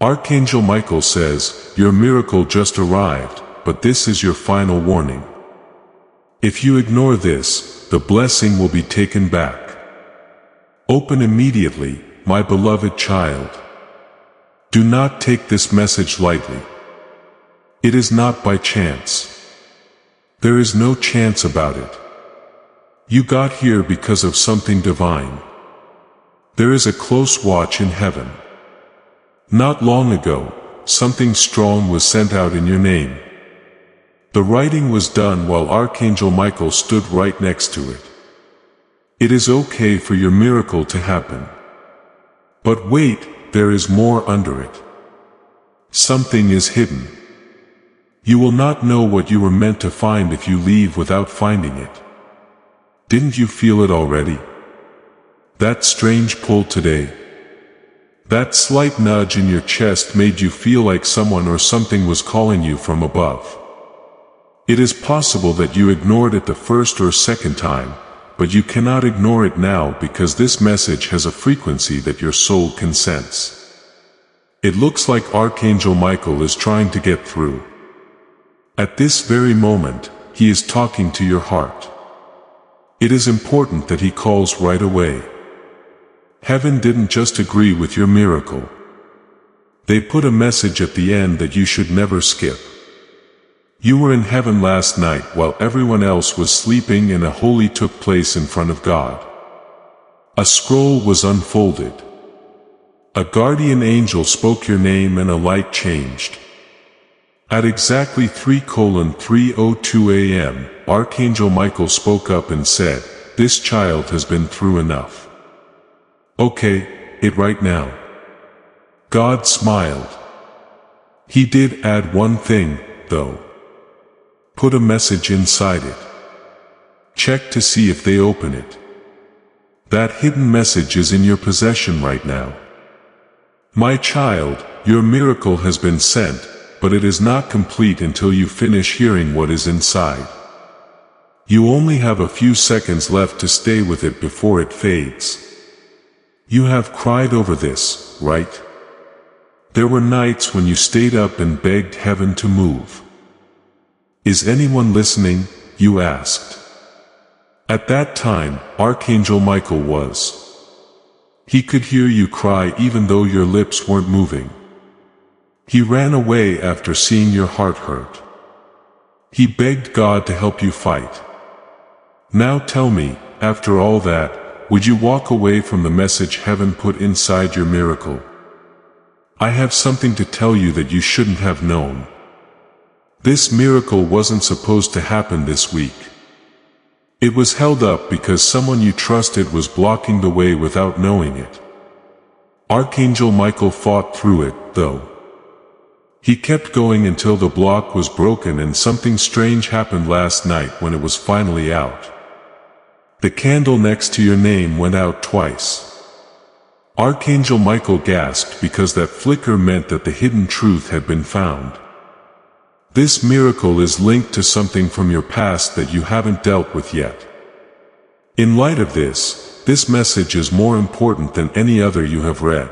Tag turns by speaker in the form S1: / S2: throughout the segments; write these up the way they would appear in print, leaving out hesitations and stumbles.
S1: Archangel Michael says, your miracle just arrived, but this is your final warning. If you ignore this, the blessing will be taken back. Open immediately, my beloved child. Do not take this message lightly. It is not by chance. There is no chance about it. You got here because of something divine. There is a close watch in heaven. Not long ago, something strong was sent out in your name. The writing was done while Archangel Michael stood right next to it. It is okay for your miracle to happen. But wait, there is more under it. Something is hidden. You will not know what you were meant to find if you leave without finding it. Didn't you feel it already? That strange pull today. That slight nudge in your chest made you feel like someone or something was calling you from above. It is possible that you ignored it the first or second time, but you cannot ignore it now because this message has a frequency that your soul can sense. It looks like Archangel Michael is trying to get through. At this very moment, he is talking to your heart. It is important that he calls right away. Heaven didn't just agree with your miracle. They put a message at the end that you should never skip. You were in heaven last night while everyone else was sleeping and a holy took place in front of God. A scroll was unfolded. A guardian angel spoke your name and a light changed. At exactly 3:3:02 a.m., Archangel Michael spoke up and said, "This child has been through enough. Okay, it right now." God smiled. He did add one thing, though. Put a message inside it. Check to see if they open it. That hidden message is in your possession right now. My child, your miracle has been sent, but it is not complete until you finish hearing what is inside. You only have a few seconds left to stay with it before it fades. You have cried over this, right? There were nights when you stayed up and begged heaven to move. Is anyone listening? You asked. At that time, Archangel Michael was. He could hear you cry even though your lips weren't moving. He ran away after seeing your heart hurt. He begged God to help you fight. Now tell me, after all that, would you walk away from the message heaven put inside your miracle? I have something to tell you that you shouldn't have known. This miracle wasn't supposed to happen this week. It was held up because someone you trusted was blocking the way without knowing it. Archangel Michael fought through it, though. He kept going until the block was broken and something strange happened last night when it was finally out. The candle next to your name went out twice. Archangel Michael gasped because that flicker meant that the hidden truth had been found. This miracle is linked to something from your past that you haven't dealt with yet. In light of this message is more important than any other you have read.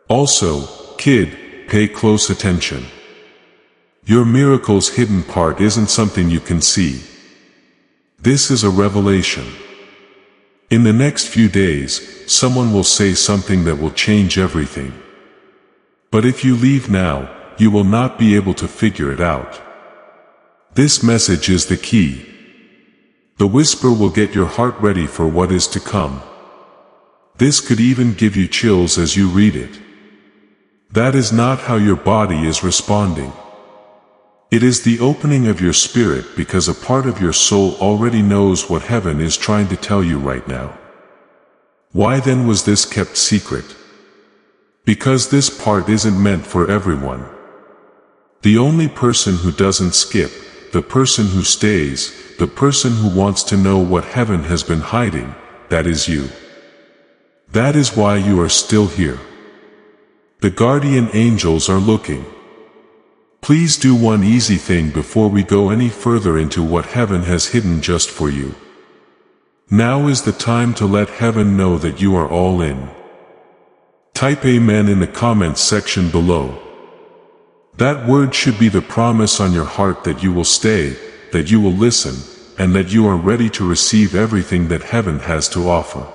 S1: Also, kid, pay close attention. Your miracle's hidden part isn't something you can see. This is a revelation. In the next few days, someone will say something that will change everything. But if you leave now, you will not be able to figure it out. This message is the key. The whisper will get your heart ready for what is to come. This could even give you chills as you read it. That is not how your body is responding. It is the opening of your spirit because a part of your soul already knows what heaven is trying to tell you right now. Why then was this kept secret? Because this part isn't meant for everyone. The only person who doesn't skip, the person who stays, the person who wants to know what heaven has been hiding, that is you. That is why you are still here. The guardian angels are looking. Please do one easy thing before we go any further into what heaven has hidden just for you. Now is the time to let heaven know that you are all in. Type Amen in the comments section below. That word should be the promise on your heart that you will stay, that you will listen, and that you are ready to receive everything that heaven has to offer.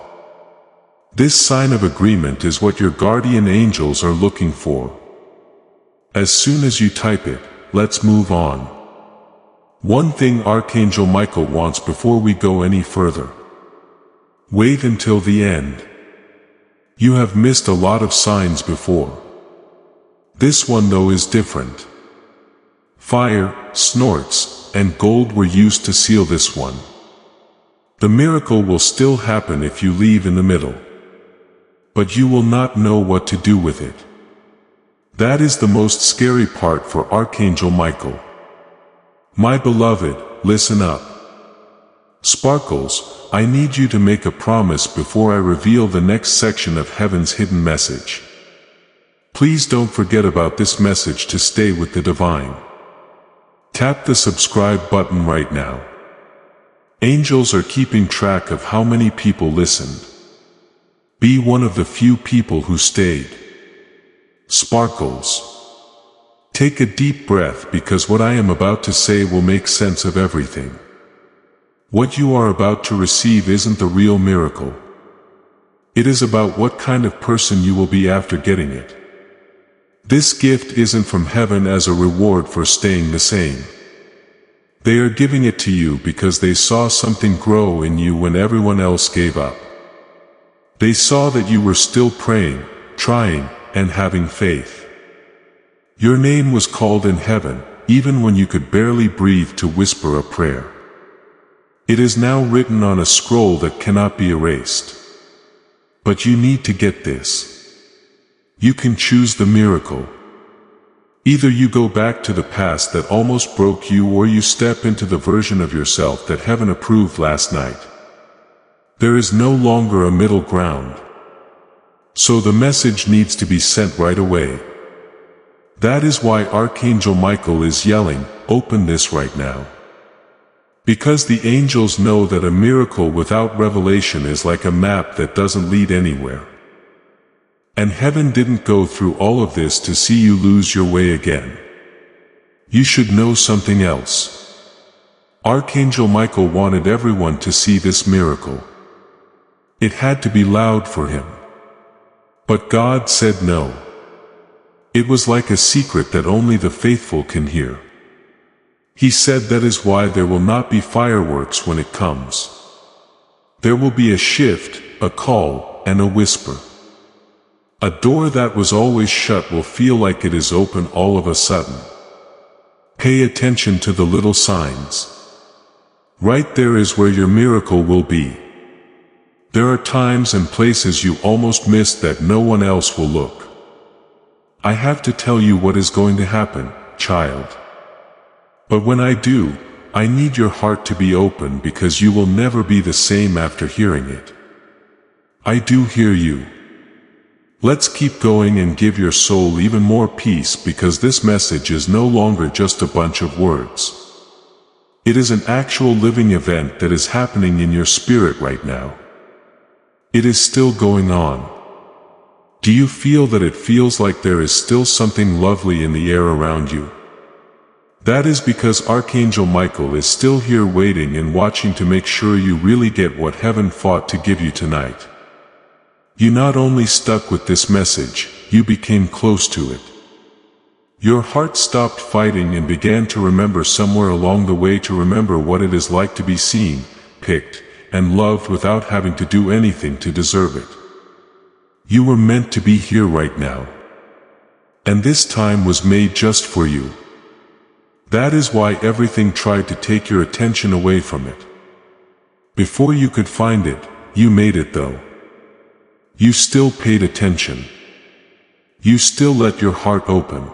S1: This sign of agreement is what your guardian angels are looking for. As soon as you type it, let's move on. One thing Archangel Michael wants before we go any further. Wait until the end. You have missed a lot of signs before. This one though is different. Fire, snorts, and gold were used to seal this one. The miracle will still happen if you leave in the middle. But you will not know what to do with it. That is the most scary part for Archangel Michael. My beloved, listen up. Sparkles, I need you to make a promise before I reveal the next section of Heaven's hidden message. Please don't forget about this message to stay with the divine. Tap the subscribe button right now. Angels are keeping track of how many people listened. Be one of the few people who stayed. Sparkles. Take a deep breath because what I am about to say will make sense of everything. What you are about to receive isn't the real miracle. It is about what kind of person you will be after getting it. This gift isn't from heaven as a reward for staying the same. They are giving it to you because they saw something grow in you when everyone else gave up. They saw that you were still praying, trying, and having faith. Your name was called in heaven, even when you could barely breathe to whisper a prayer. It is now written on a scroll that cannot be erased. But you need to get this. You can choose the miracle. Either you go back to the past that almost broke you, or you step into the version of yourself that heaven approved last night. There is no longer a middle ground. So the message needs to be sent right away. That is why Archangel Michael is yelling, "Open this right now." Because the angels know that a miracle without revelation is like a map that doesn't lead anywhere. And heaven didn't go through all of this to see you lose your way again. You should know something else. Archangel Michael wanted everyone to see this miracle. It had to be loud for him. But God said no. It was like a secret that only the faithful can hear. He said that is why there will not be fireworks when it comes. There will be a shift, a call, and a whisper. A door that was always shut will feel like it is open all of a sudden. Pay attention to the little signs. Right there is where your miracle will be. There are times and places you almost missed that no one else will look. I have to tell you what is going to happen, child. But when I do, I need your heart to be open because you will never be the same after hearing it. I do hear you. Let's keep going and give your soul even more peace because this message is no longer just a bunch of words. It is an actual living event that is happening in your spirit right now. It is still going on. Do you feel that it feels like there is still something lovely in the air around you? That is because Archangel Michael is still here waiting and watching to make sure you really get what heaven fought to give you tonight. You not only stuck with this message, you became close to it. Your heart stopped fighting and began to remember somewhere along the way to remember what it is like to be seen, picked, and loved without having to do anything to deserve it. You were meant to be here right now. And this time was made just for you. That is why everything tried to take your attention away from it. Before you could find it, you made it though. You still paid attention. You still let your heart open.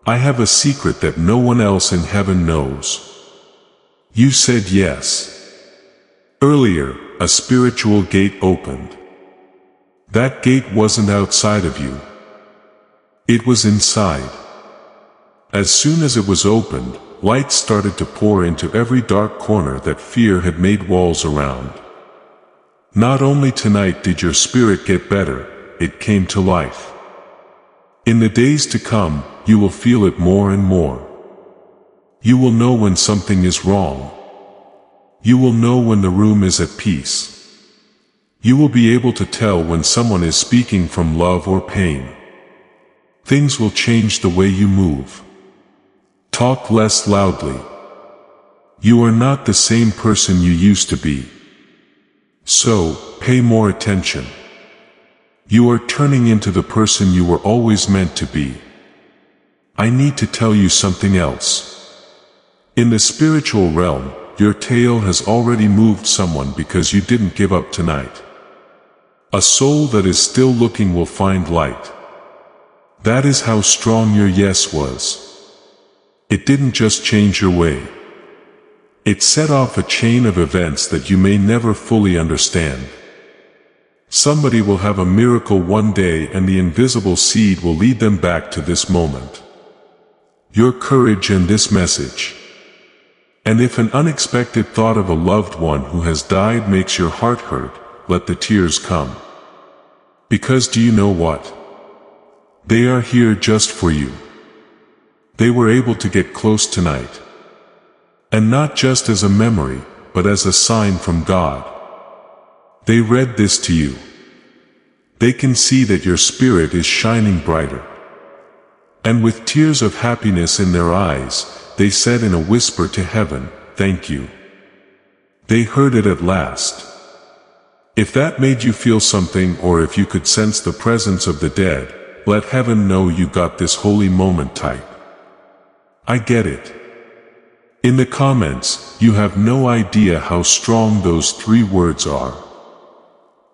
S1: I have a secret that no one else in heaven knows. You said yes. Earlier, a spiritual gate opened. That gate wasn't outside of you. It was inside. As soon as it was opened, light started to pour into every dark corner that fear had made walls around. Not only tonight did your spirit get better, it came to life. In the days to come, you will feel it more and more. You will know when something is wrong. You will know when the room is at peace. You will be able to tell when someone is speaking from love or pain. Things will change the way you move. Talk less loudly. You are not the same person you used to be. So, pay more attention. You are turning into the person you were always meant to be. I need to tell you something else. In the spiritual realm, your tale has already moved someone because you didn't give up tonight. A soul that is still looking will find light. That is how strong your yes was. It didn't just change your way. It set off a chain of events that you may never fully understand. Somebody will have a miracle one day and the invisible seed will lead them back to this moment. Your courage and this message. And if an unexpected thought of a loved one who has died makes your heart hurt, let the tears come. Because do you know what? They are here just for you. They were able to get close tonight. And not just as a memory, but as a sign from God. They read this to you. They can see that your spirit is shining brighter. And with tears of happiness in their eyes, they said in a whisper to heaven, "Thank you." They heard it at last. If that made you feel something, or if you could sense the presence of the dead, let heaven know you got this holy moment. Type, "I get it." In the comments, you have no idea how strong those 3 words are.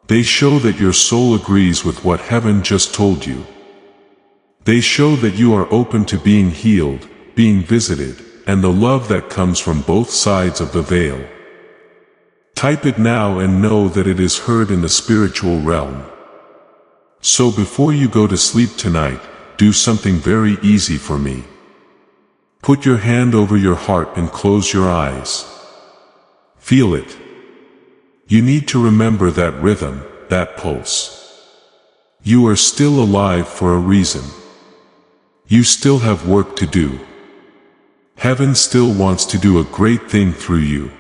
S1: They show that your soul agrees with what heaven just told you. They show that you are open to being healed, being visited, and the love that comes from both sides of the veil. Type it now and know that it is heard in the spiritual realm. So before you go to sleep tonight, do something very easy for me. Put your hand over your heart and close your eyes. Feel it. You need to remember that rhythm, that pulse. You are still alive for a reason. You still have work to do. Heaven still wants to do a great thing through you.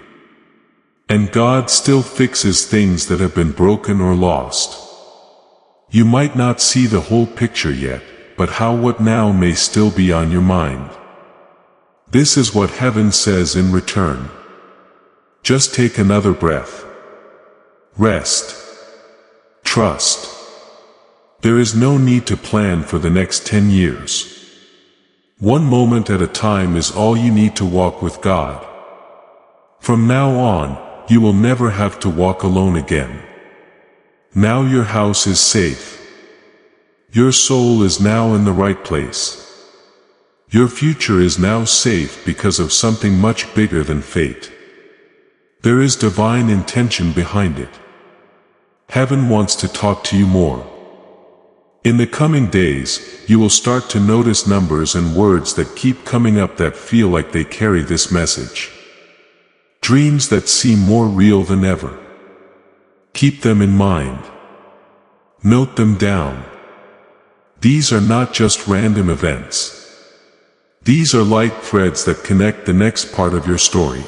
S1: And God still fixes things that have been broken or lost. You might not see the whole picture yet, but what now may still be on your mind. This is what heaven says in return. Just take another breath. Rest. Trust. There is no need to plan for the next 10 years. One moment at a time is all you need to walk with God. From now on, you will never have to walk alone again. Now your house is safe. Your soul is now in the right place. Your future is now safe because of something much bigger than fate. There is divine intention behind it. Heaven wants to talk to you more. In the coming days, you will start to notice numbers and words that keep coming up that feel like they carry this message. Dreams that seem more real than ever. Keep them in mind. Note them down. These are not just random events. These are light threads that connect the next part of your story.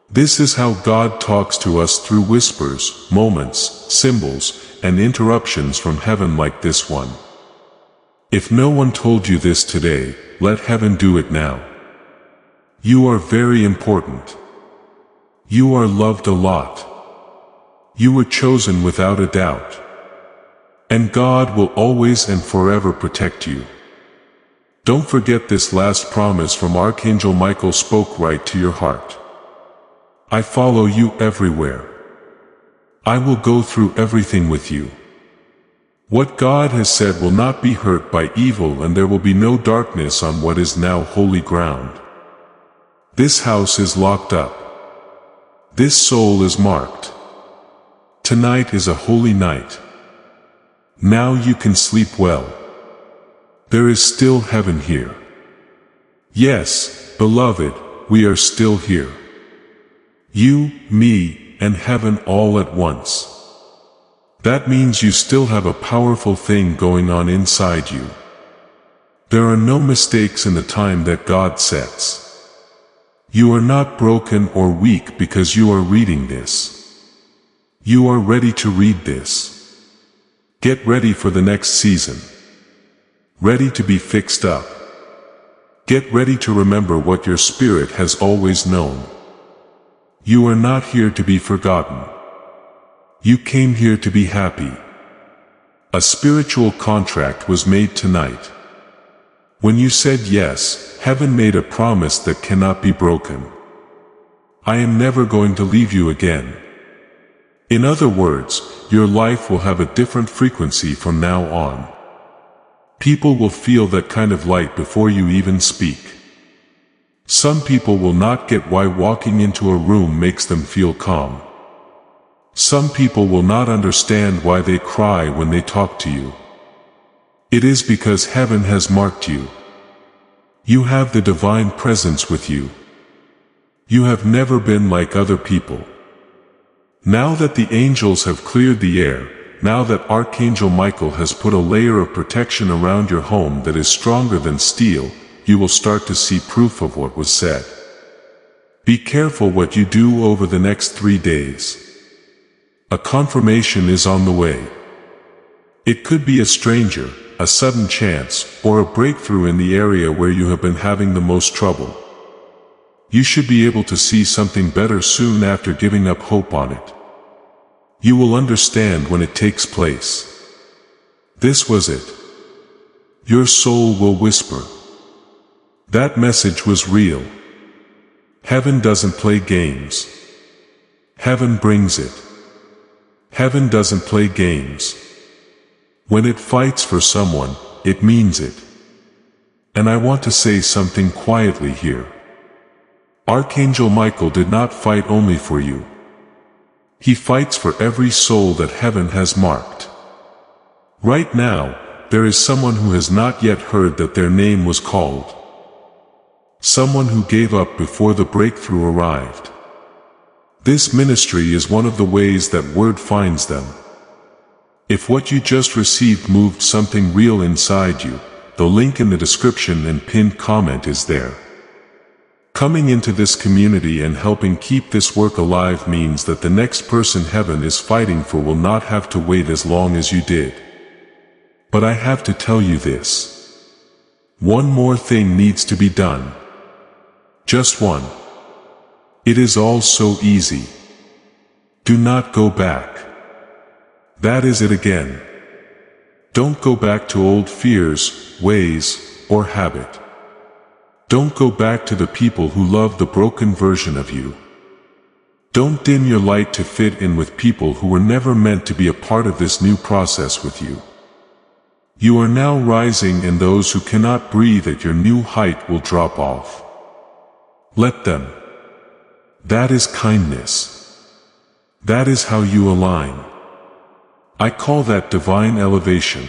S1: This is how God talks to us through whispers, moments, symbols, and interruptions from heaven like this one. If no one told you this today, let heaven do it now. You are very important. You are loved a lot. You were chosen without a doubt. And God will always and forever protect you. Don't forget this last promise from Archangel Michael spoke right to your heart. I follow you everywhere. I will go through everything with you. What God has said will not be hurt by evil, and there will be no darkness on what is now holy ground. This house is locked up. This soul is marked. Tonight is a holy night. Now you can sleep well. There is still heaven here. Yes, beloved, we are still here. You, me, and heaven all at once. That means you still have a powerful thing going on inside you. There are no mistakes in the time that God sets. You are not broken or weak because you are reading this. You are ready to read this. Get ready for the next season. Ready to be fixed up. Get ready to remember what your spirit has always known. You are not here to be forgotten. You came here to be happy. A spiritual contract was made tonight. When you said yes, heaven made a promise that cannot be broken. I am never going to leave you again. In other words, your life will have a different frequency from now on. People will feel that kind of light before you even speak. Some people will not get why walking into a room makes them feel calm. Some people will not understand why they cry when they talk to you. It is because heaven has marked you. You have the divine presence with you. You have never been like other people. Now that the angels have cleared the air, now that Archangel Michael has put a layer of protection around your home that is stronger than steel, you will start to see proof of what was said. Be careful what you do over the next 3 days. A confirmation is on the way. It could be a stranger, a sudden chance, or a breakthrough in the area where you have been having the most trouble. You should be able to see something better soon after giving up hope on it. You will understand when it takes place. This was it. Your soul will whisper. That message was real. Heaven doesn't play games. Heaven brings it. Heaven doesn't play games. When it fights for someone, it means it. And I want to say something quietly here. Archangel Michael did not fight only for you. He fights for every soul that heaven has marked. Right now, there is someone who has not yet heard that their name was called. Someone who gave up before the breakthrough arrived. This ministry is one of the ways that word finds them. If what you just received moved something real inside you, the link in the description and pinned comment is there. Coming into this community and helping keep this work alive means that the next person heaven is fighting for will not have to wait as long as you did. But I have to tell you this. One more thing needs to be done. Just one. It is all so easy. Do not go back. That is it again. Don't go back to old fears, ways, or habit. Don't go back to the people who love the broken version of you. Don't dim your light to fit in with people who were never meant to be a part of this new process with you. You are now rising, and those who cannot breathe at your new height will drop off. Let them. That is kindness. That is how you align. I call that divine elevation.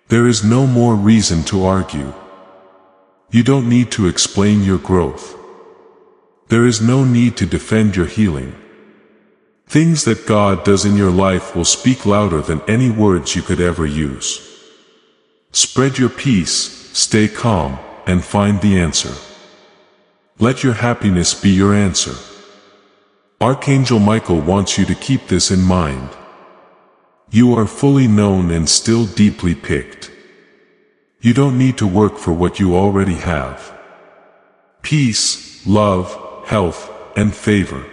S1: There is no more reason to argue. You don't need to explain your growth. There is no need to defend your healing. Things that God does in your life will speak louder than any words you could ever use. Spread your peace, stay calm, and find the answer. Let your happiness be your answer. Archangel Michael wants you to keep this in mind. You are fully known and still deeply picked. You don't need to work for what you already have. Peace, love, health, and favor.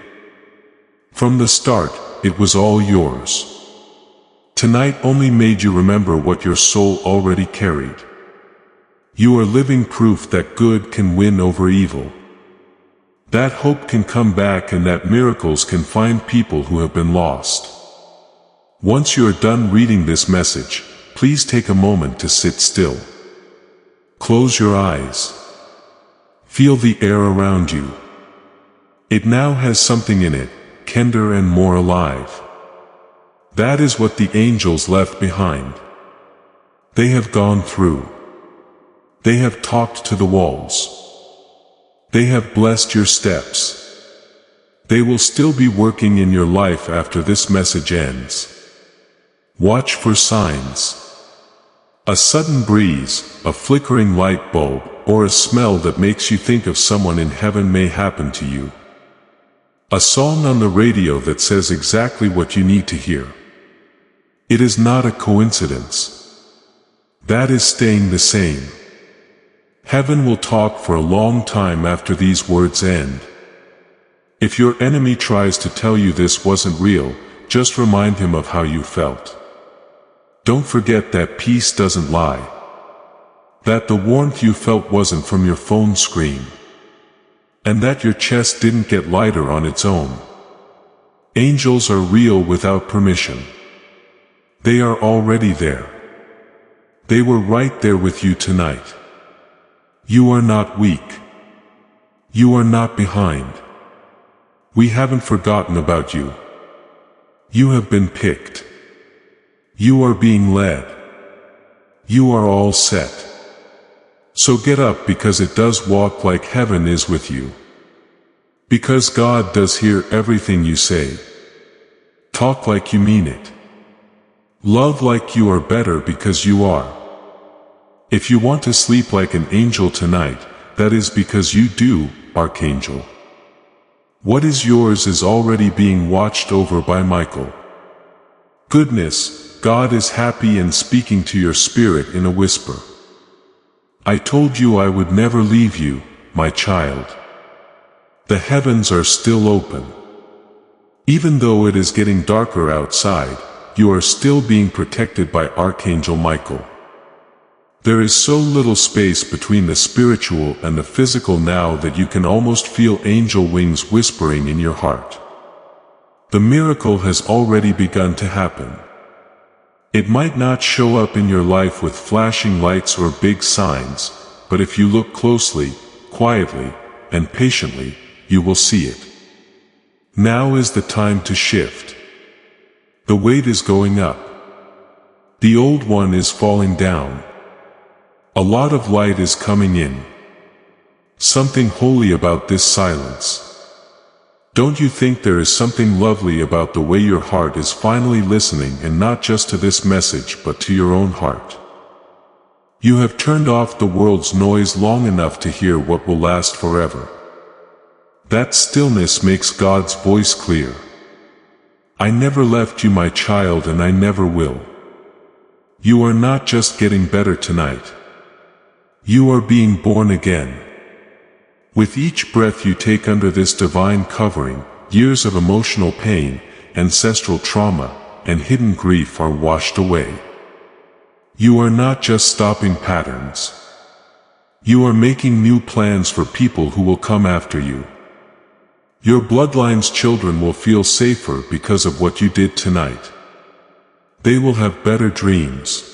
S1: From the start, it was all yours. Tonight only made you remember what your soul already carried. You are living proof that good can win over evil. That hope can come back, and that miracles can find people who have been lost. Once you are done reading this message, please take a moment to sit still. Close your eyes. Feel the air around you. It now has something in it, kinder and more alive. That is what the angels left behind. They have gone through. They have talked to the walls. They have blessed your steps. They will still be working in your life after this message ends. Watch for signs. A sudden breeze, a flickering light bulb, or a smell that makes you think of someone in heaven may happen to you. A song on the radio that says exactly what you need to hear. It is not a coincidence. That is staying the same. Heaven will talk for a long time after these words end. If your enemy tries to tell you this wasn't real, just remind him of how you felt. Don't forget that peace doesn't lie. That the warmth you felt wasn't from your phone screen. And that your chest didn't get lighter on its own. Angels are real without permission. They are already there. They were right there with you tonight. You are not weak. You are not behind. We haven't forgotten about you. You have been picked. You are being led. You are all set. So get up, because it does walk like heaven is with you. Because God does hear everything you say. Talk like you mean it. Love like you are better because you are. If you want to sleep like an angel tonight, that is because you do, Archangel. What is yours is already being watched over by Michael. Goodness, God is happy and speaking to your spirit in a whisper. I told you I would never leave you, my child. The heavens are still open. Even though it is getting darker outside, you are still being protected by Archangel Michael. There is so little space between the spiritual and the physical now that you can almost feel angel wings whispering in your heart. The miracle has already begun to happen. It might not show up in your life with flashing lights or big signs, but if you look closely, quietly, and patiently, you will see it. Now is the time to shift. The weight is going up. The old one is falling down. A lot of light is coming in. Something holy about this silence. Don't you think there is something lovely about the way your heart is finally listening, and not just to this message but to your own heart? You have turned off the world's noise long enough to hear what will last forever. That stillness makes God's voice clear. I never left you, my child, and I never will. You are not just getting better tonight. You are being born again. With each breath you take under this divine covering, years of emotional pain, ancestral trauma, and hidden grief are washed away. You are not just stopping patterns. You are making new plans for people who will come after you. Your bloodline's children will feel safer because of what you did tonight. They will have better dreams.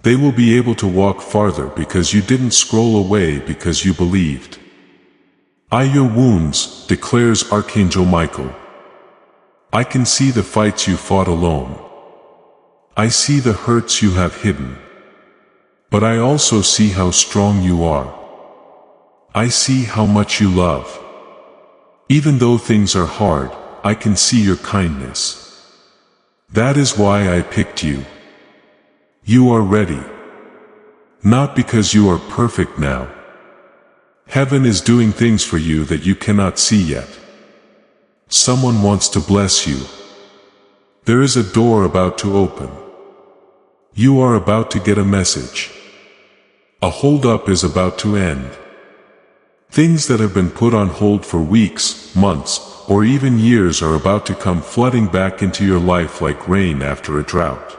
S1: They will be able to walk farther because you didn't scroll away because you believed. I your wounds, declares Archangel Michael. I can see the fights you fought alone. I see the hurts you have hidden. But I also see how strong you are. I see how much you love. Even though things are hard, I can see your kindness. That is why I picked you. You are ready. Not because you are perfect now. Heaven is doing things for you that you cannot see yet. Someone wants to bless you. There is a door about to open. You are about to get a message. A hold-up is about to end. Things that have been put on hold for weeks, months, or even years are about to come flooding back into your life like rain after a drought.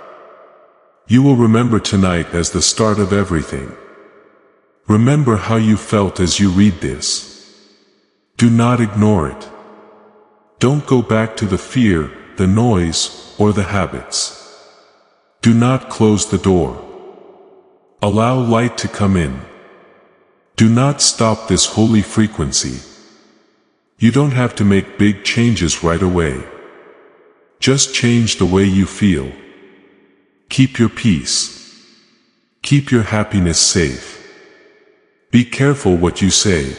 S1: You will remember tonight as the start of everything. Remember how you felt as you read this. Do not ignore it. Don't go back to the fear, the noise, or the habits. Do not close the door. Allow light to come in. Do not stop this holy frequency. You don't have to make big changes right away. Just change the way you feel. Keep your peace. Keep your happiness safe. Be careful what you say.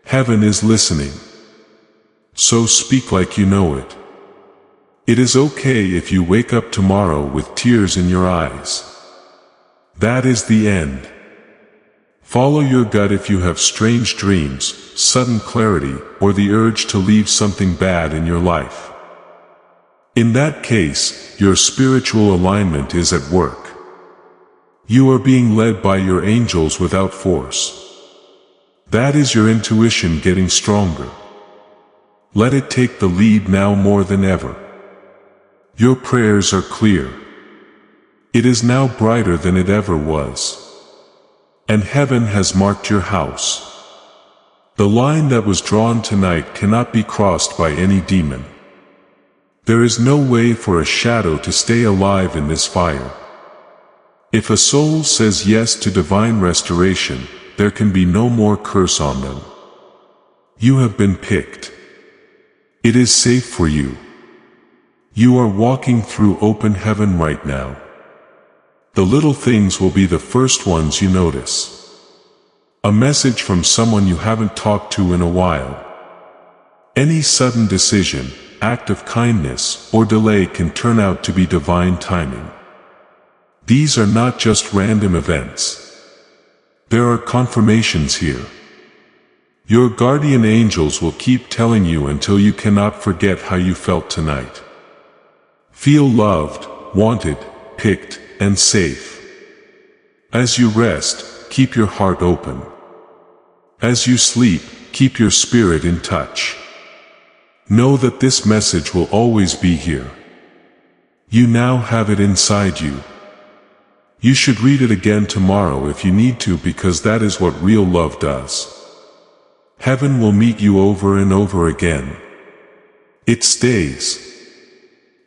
S1: Heaven is listening. So speak like you know it. It is okay if you wake up tomorrow with tears in your eyes. That is the end. Follow your gut if you have strange dreams, sudden clarity, or the urge to leave something bad in your life. In that case, your spiritual alignment is at work. You are being led by your angels without force. That is your intuition getting stronger. Let it take the lead now more than ever. Your prayers are clear. It is now brighter than it ever was. And heaven has marked your house. The line that was drawn tonight cannot be crossed by any demon. There is no way for a shadow to stay alive in this fire. If a soul says yes to divine restoration, there can be no more curse on them. You have been picked. It is safe for you. You are walking through open heaven right now. The little things will be the first ones you notice. A message from someone you haven't talked to in a while. Any sudden decision, act of kindness, or delay can turn out to be divine timing. These are not just random events. There are confirmations here. Your guardian angels will keep telling you until you cannot forget how you felt tonight. Feel loved, wanted, picked, and safe. As you rest, keep your heart open. As you sleep, keep your spirit in touch. Know that this message will always be here. You now have it inside you. You should read it again tomorrow if you need to, because that is what real love does. Heaven will meet you over and over again. It stays.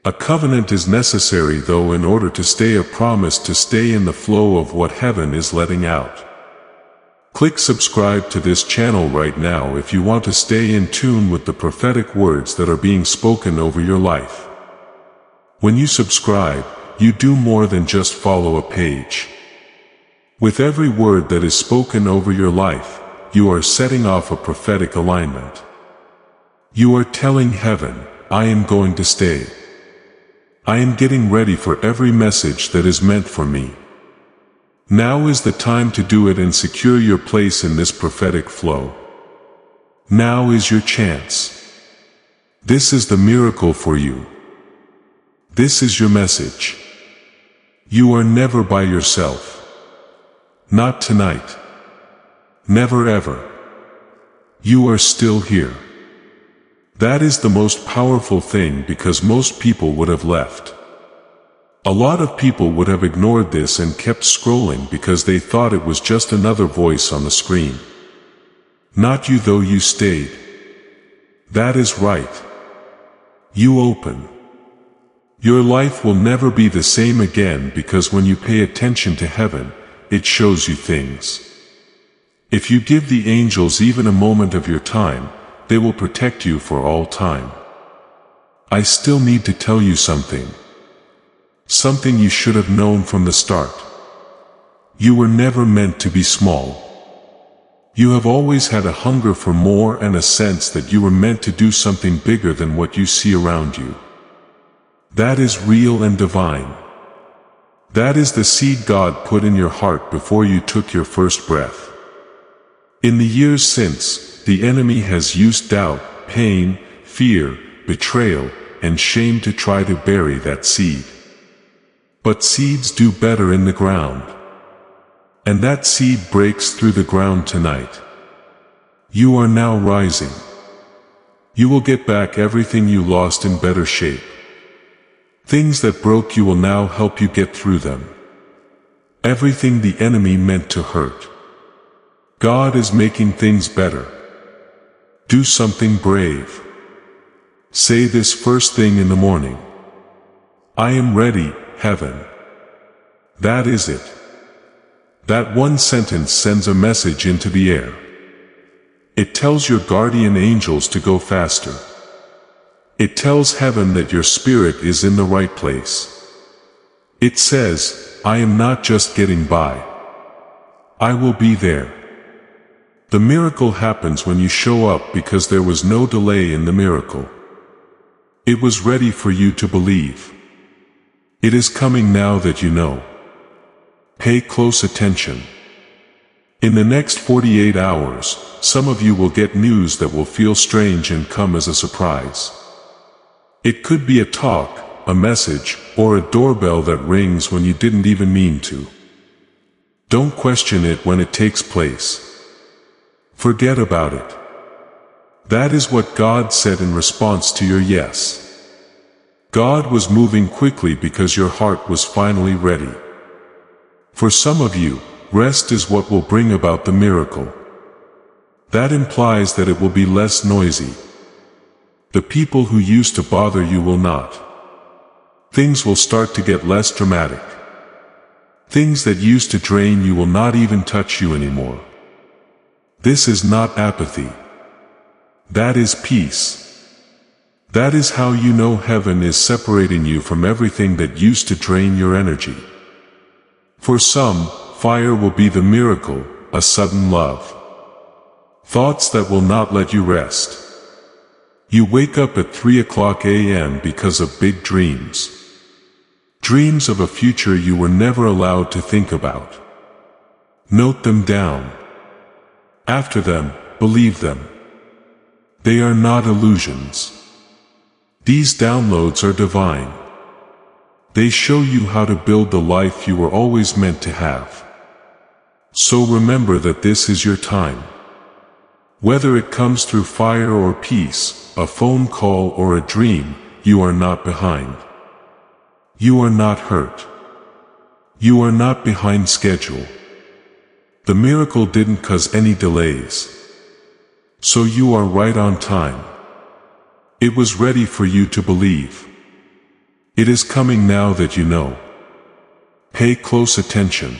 S1: A covenant is necessary though in order to stay a promise to stay in the flow of what heaven is letting out. Click subscribe to this channel right now if you want to stay in tune with the prophetic words that are being spoken over your life. When you subscribe, you do more than just follow a page. With every word that is spoken over your life, you are setting off a prophetic alignment. You are telling heaven, I am going to stay. I am getting ready for every message that is meant for me. Now is the time to do it and secure your place in this prophetic flow. Now is your chance. This is the miracle for you. This is your message. You are never by yourself. Not tonight. Never ever. You are still here. That is the most powerful thing, because most people would have left. A lot of people would have ignored this and kept scrolling because they thought it was just another voice on the screen. Not you though, you stayed. That is right. You open. Your life will never be the same again, because when you pay attention to heaven, it shows you things. If you give the angels even a moment of your time, they will protect you for all time. I still need to tell you something. Something you should have known from the start. You were never meant to be small. You have always had a hunger for more and a sense that you were meant to do something bigger than what you see around you. That is real and divine. That is the seed God put in your heart before you took your first breath. In the years since, the enemy has used doubt, pain, fear, betrayal, and shame to try to bury that seed. But seeds do better in the ground. And that seed breaks through the ground tonight. You are now rising. You will get back everything you lost in better shape. Things that broke you will now help you get through them. Everything the enemy meant to hurt. God is making things better. Do something brave. Say this first thing in the morning. I am ready, heaven. That is it. That one sentence sends a message into the air. It tells your guardian angels to go faster. It tells heaven that your spirit is in the right place. It says, I am not just getting by. I will be there. The miracle happens when you show up, because there was no delay in the miracle. It was ready for you to believe. It is coming now that you know. Pay close attention. In the next 48 hours, some of you will get news that will feel strange and come as a surprise. It could be a talk, a message, or a doorbell that rings when you didn't even mean to. Don't question it when it takes place. Forget about it. That is what God said in response to your yes. God was moving quickly because your heart was finally ready. For some of you, rest is what will bring about the miracle. That implies that it will be less noisy. The people who used to bother you will not. Things will start to get less dramatic. Things that used to drain you will not even touch you anymore. This is not apathy. That is peace. That is how you know heaven is separating you from everything that used to drain your energy. For some, fire will be the miracle, a sudden love. Thoughts that will not let you rest. You wake up at 3 a.m. because of big dreams. Dreams of a future you were never allowed to think about. Note them down. After them, believe them. They are not illusions. These downloads are divine. They show you how to build the life you were always meant to have. So remember that this is your time. Whether it comes through fire or peace, a phone call or a dream, you are not behind. You are not hurt. You are not behind schedule. The miracle didn't cause any delays. So you are right on time. It was ready for you to believe. It is coming now that you know. Pay close attention.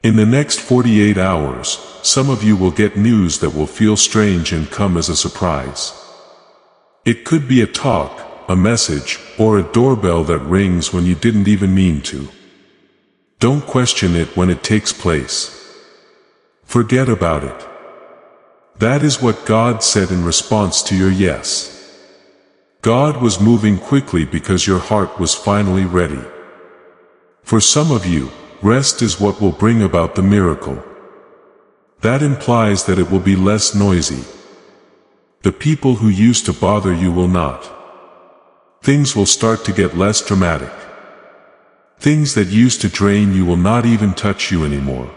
S1: In the next 48 hours, some of you will get news that will feel strange and come as a surprise. It could be a talk, a message, or a doorbell that rings when you didn't even mean to. Don't question it when it takes place. Forget about it. That is what God said in response to your yes. God was moving quickly because your heart was finally ready. For some of you, rest is what will bring about the miracle. That implies that it will be less noisy. The people who used to bother you will not. Things will start to get less dramatic. Things that used to drain you will not even touch you anymore.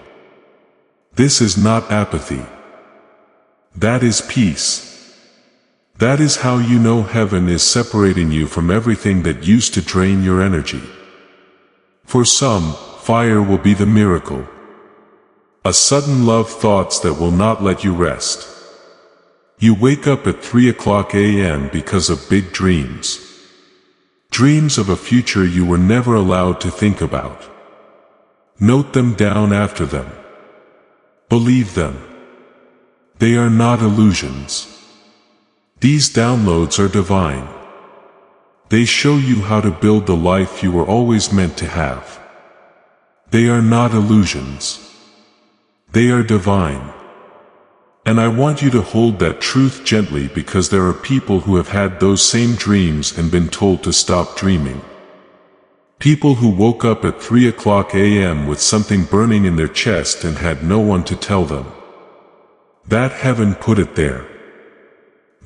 S1: This is not apathy. That is peace. That is how you know heaven is separating you from everything that used to drain your energy. For some, fire will be the miracle. A sudden love thoughts that will not let you rest. You wake up at 3 a.m. because of big dreams. Dreams of a future you were never allowed to think about. Note them down after them. Believe them. They are not illusions. These downloads are divine. They show you how to build the life you were always meant to have. They are not illusions. They are divine. And I want you to hold that truth gently because there are people who have had those same dreams and been told to stop dreaming. People who woke up at 3 a.m. with something burning in their chest and had no one to tell them. That heaven put it there.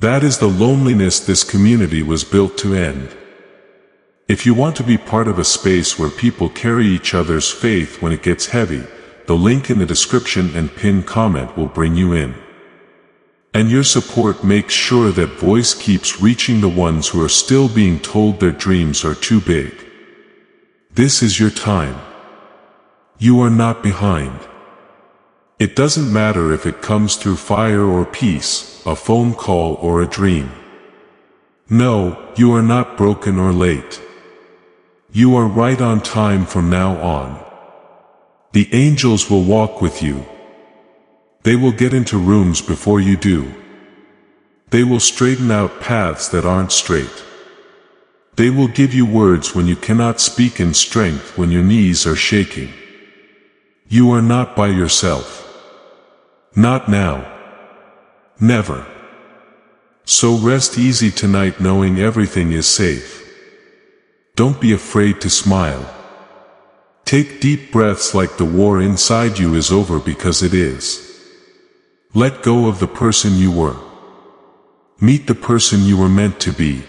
S1: That is the loneliness this community was built to end. If you want to be part of a space where people carry each other's faith when it gets heavy, the link in the description and pinned comment will bring you in. And your support makes sure that voice keeps reaching the ones who are still being told their dreams are too big. This is your time. You are not behind. It doesn't matter if it comes through fire or peace, a phone call or a dream. No, you are not broken or late. You are right on time from now on. The angels will walk with you. They will get into rooms before you do. They will straighten out paths that aren't straight. They will give you words when you cannot speak in strength when your knees are shaking. You are not by yourself. Not now. Never. So rest easy tonight knowing everything is safe. Don't be afraid to smile. Take deep breaths like the war inside you is over, because it is. Let go of the person you were. Meet the person you were meant to be.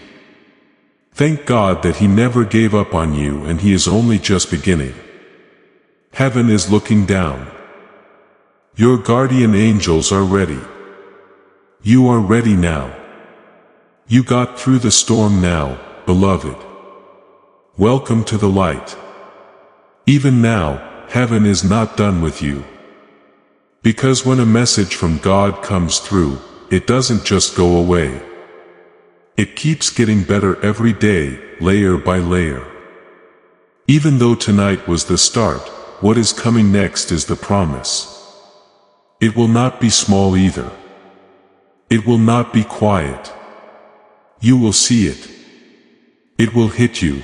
S1: Thank God that He never gave up on you, and He is only just beginning. Heaven is looking down. Your guardian angels are ready. You are ready now. You got through the storm now, beloved. Welcome to the light. Even now, heaven is not done with you. Because when a message from God comes through, it doesn't just go away. It keeps getting better every day, layer by layer. Even though tonight was the start, what is coming next is the promise. It will not be small either. It will not be quiet. You will see it. It will hit you.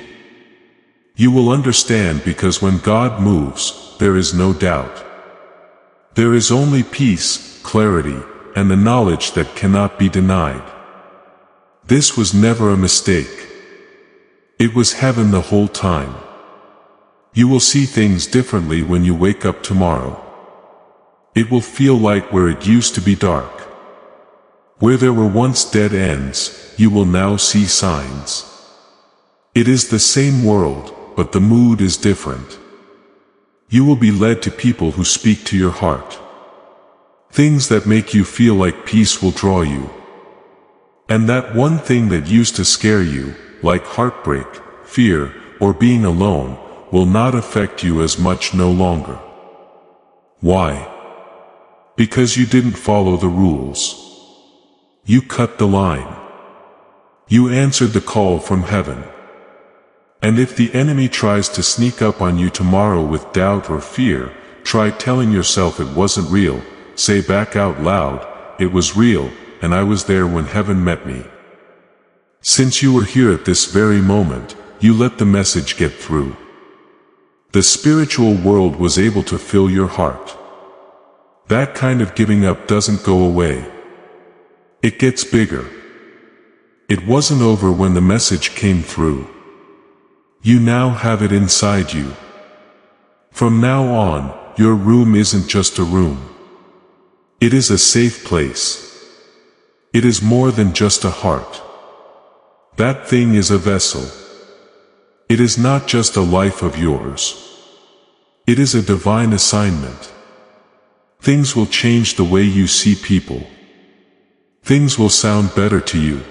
S1: You will understand, because when God moves, there is no doubt. There is only peace, clarity, and the knowledge that cannot be denied. This was never a mistake. It was heaven the whole time. You will see things differently when you wake up tomorrow. It will feel light where it used to be dark. Where there were once dead ends, you will now see signs. It is the same world, but the mood is different. You will be led to people who speak to your heart. Things that make you feel like peace will draw you. And that one thing that used to scare you, like heartbreak, fear, or being alone, will not affect you as much no longer. Why? Because you didn't follow the rules. You cut the line. You answered the call from heaven. And if the enemy tries to sneak up on you tomorrow with doubt or fear, try telling yourself it wasn't real. Say back out loud, it was real, and I was there when heaven met me. Since you were here at this very moment, you let the message get through. The spiritual world was able to fill your heart. That kind of giving up doesn't go away. It gets bigger. It wasn't over when the message came through. You now have it inside you. From now on, your room isn't just a room. It is a safe place. It is more than just a heart. That thing is a vessel. It is not just a life of yours. It is a divine assignment. Things will change the way you see people. Things will sound better to you.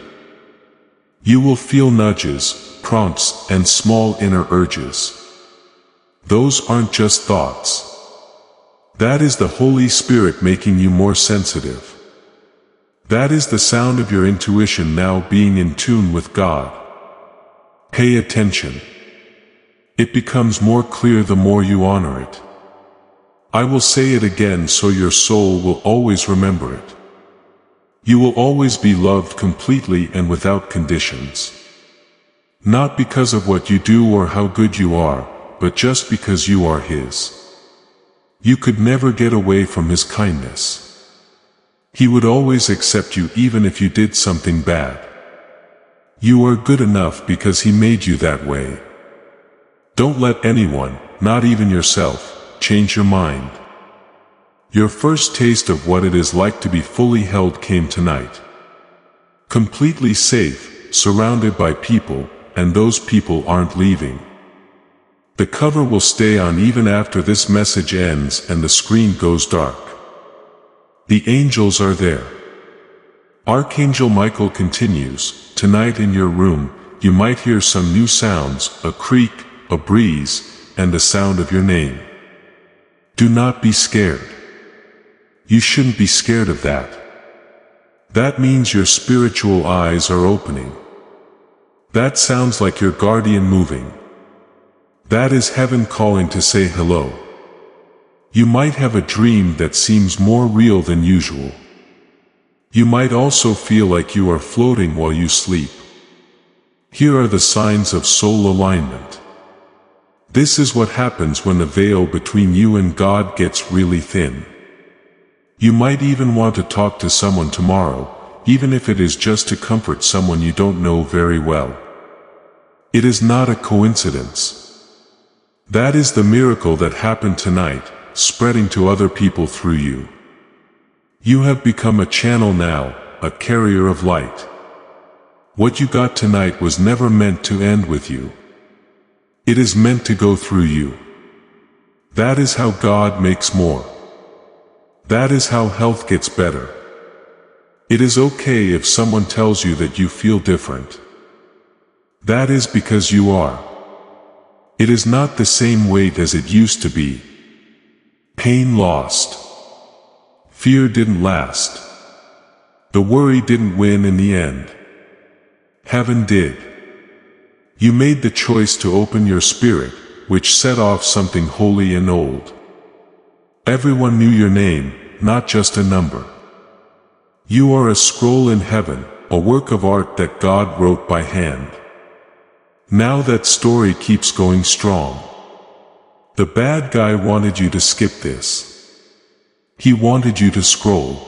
S1: You will feel nudges, prompts, and small inner urges. Those aren't just thoughts. That is the Holy Spirit making you more sensitive. That is the sound of your intuition now being in tune with God. Pay attention. It becomes more clear the more you honor it. I will say it again so your soul will always remember it. You will always be loved completely and without conditions. Not because of what you do or how good you are, but just because you are His. You could never get away from His kindness. He would always accept you even if you did something bad. You are good enough because He made you that way. Don't let anyone, not even yourself, change your mind. Your first taste of what it is like to be fully held came tonight. Completely safe, surrounded by people, and those people aren't leaving. The cover will stay on even after this message ends and the screen goes dark. The angels are there. Archangel Michael continues, tonight in your room, you might hear some new sounds, a creak, a breeze, and the sound of your name. Do not be scared. You shouldn't be scared of that. That means your spiritual eyes are opening. That sounds like your guardian moving. That is heaven calling to say hello. You might have a dream that seems more real than usual. You might also feel like you are floating while you sleep. Here are the signs of soul alignment. This is what happens when the veil between you and God gets really thin. You might even want to talk to someone tomorrow, even if it is just to comfort someone you don't know very well. It is not a coincidence. That is the miracle that happened tonight, spreading to other people through you. You have become a channel now, a carrier of light. What you got tonight was never meant to end with you. It is meant to go through you. That is how God makes more. That is how health gets better. It is okay if someone tells you that you feel different. That is because you are. It is not the same weight as it used to be. Pain lost. Fear didn't last. The worry didn't win in the end. Heaven did. You made the choice to open your spirit, which set off something holy and old. Everyone knew your name, not just a number. You are a scroll in heaven, a work of art that God wrote by hand. Now that story keeps going strong. The bad guy wanted you to skip this. He wanted you to scroll.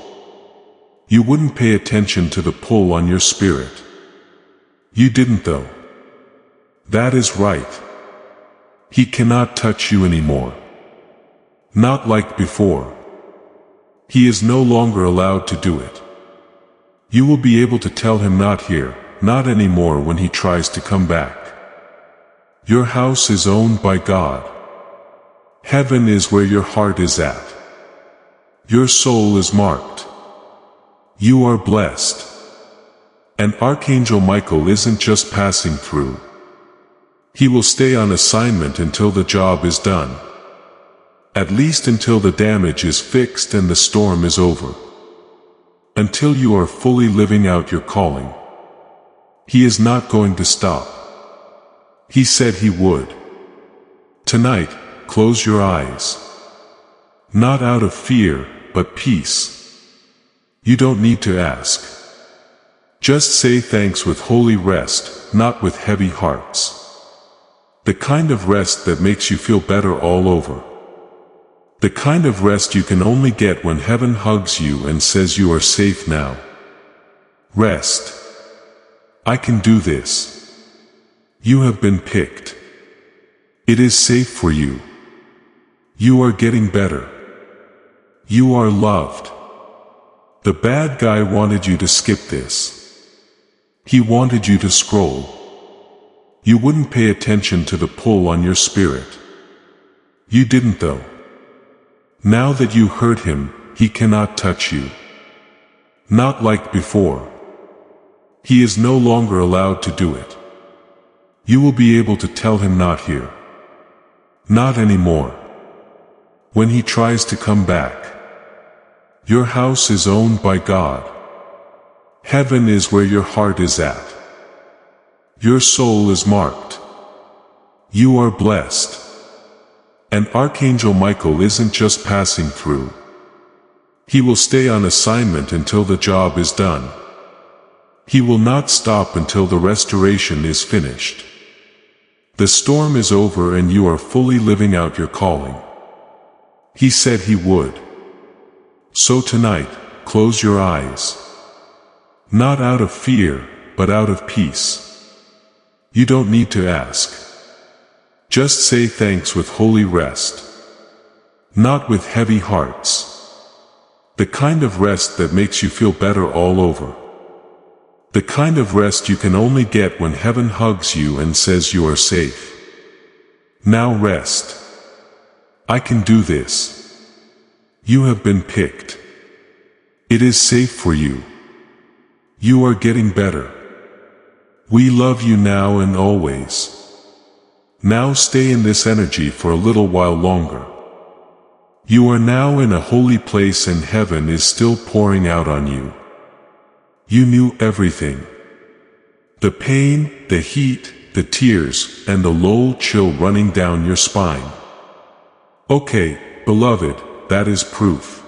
S1: You wouldn't pay attention to the pull on your spirit. You didn't though. That is right. He cannot touch you anymore. Not like before. He is no longer allowed to do it. You will be able to tell him not here, not anymore when he tries to come back. Your house is owned by God. Heaven is where your heart is at. Your soul is marked. You are blessed. And Archangel Michael isn't just passing through. He will stay on assignment until the job is done. At least until the damage is fixed and the storm is over. Until you are fully living out your calling. He is not going to stop. He said he would. Tonight, close your eyes. Not out of fear, but peace. You don't need to ask. Just say thanks with holy rest, not with heavy hearts. The kind of rest that makes you feel better all over. The kind of rest you can only get when heaven hugs you and says you are safe now. Rest. I can do this. You have been picked. It is safe for you. You are getting better. You are loved. The bad guy wanted you to skip this. He wanted you to scroll. You wouldn't pay attention to the pull on your spirit. You didn't though. Now that you hurt him, he cannot touch you. Not like before. He is no longer allowed to do it. You will be able to tell him not here. Not anymore. When he tries to come back. Your house is owned by God. Heaven is where your heart is at. Your soul is marked. You are blessed. And Archangel Michael isn't just passing through. He will stay on assignment until the job is done. He will not stop until the restoration is finished. The storm is over and you are fully living out your calling. He said he would. So tonight, close your eyes. Not out of fear, but out of peace. You don't need to ask. Just say thanks with holy rest. Not with heavy hearts. The kind of rest that makes you feel better all over. The kind of rest you can only get when heaven hugs you and says you are safe. Now rest. I can do this. You have been picked. It is safe for you. You are getting better. We love you now and always. Now stay in this energy for a little while longer. You are now in a holy place and heaven is still pouring out on you. You knew everything. The pain, the heat, the tears, and the low chill running down your spine. Okay, beloved, that is proof.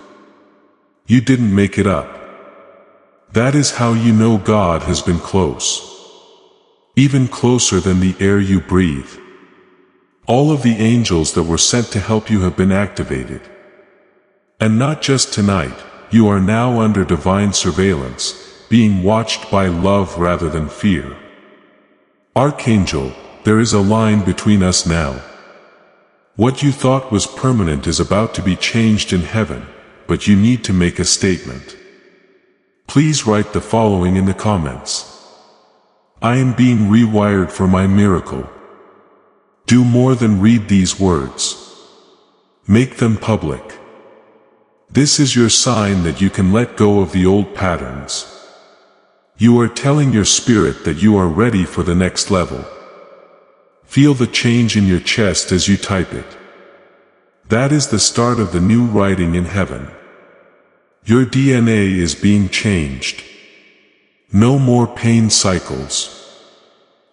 S1: You didn't make it up. That is how you know God has been close. Even closer than the air you breathe. All of the angels that were sent to help you have been activated. And not just tonight, you are now under divine surveillance, being watched by love rather than fear. Archangel, there is a line between us now. What you thought was permanent is about to be changed in heaven, but you need to make a statement. Please write the following in the comments. I am being rewired for my miracle. Do more than read these words. Make them public. This is your sign that you can let go of the old patterns. You are telling your spirit that you are ready for the next level. Feel the change in your chest as you type it. That is the start of the new writing in heaven. Your DNA is being changed. No more pain cycles.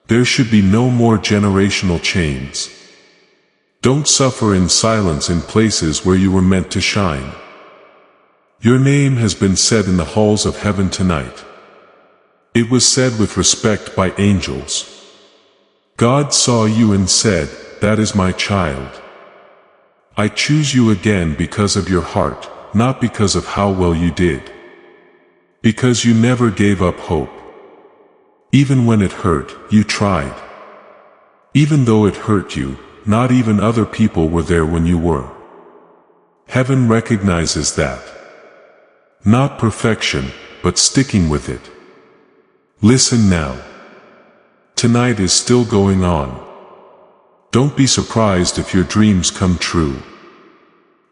S1: There should be no more generational chains. Don't suffer in silence in places where you were meant to shine. Your name has been said in the halls of heaven tonight. It was said with respect by angels. God saw you and said, "That is my child. I choose you again because of your heart, not because of how well you did. Because you never gave up hope. Even when it hurt, you tried. Even though it hurt you, not even other people were there when you were. Heaven recognizes that. Not perfection, but sticking with it. Listen now. Tonight is still going on. Don't be surprised if your dreams come true.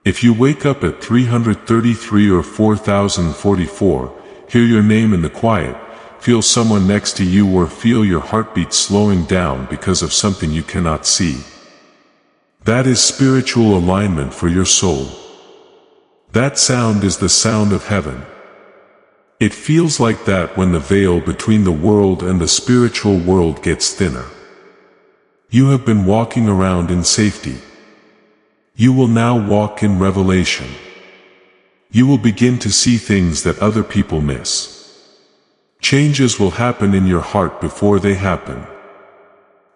S1: If you wake up at 333 or 4044, hear your name in the quiet, feel someone next to you, or feel your heartbeat slowing down because of something you cannot see. That is spiritual alignment for your soul. That sound is the sound of heaven. It feels like that when the veil between the world and the spiritual world gets thinner. You have been walking around in safety. You will now walk in revelation. You will begin to see things that other people miss. Changes will happen in your heart before they happen.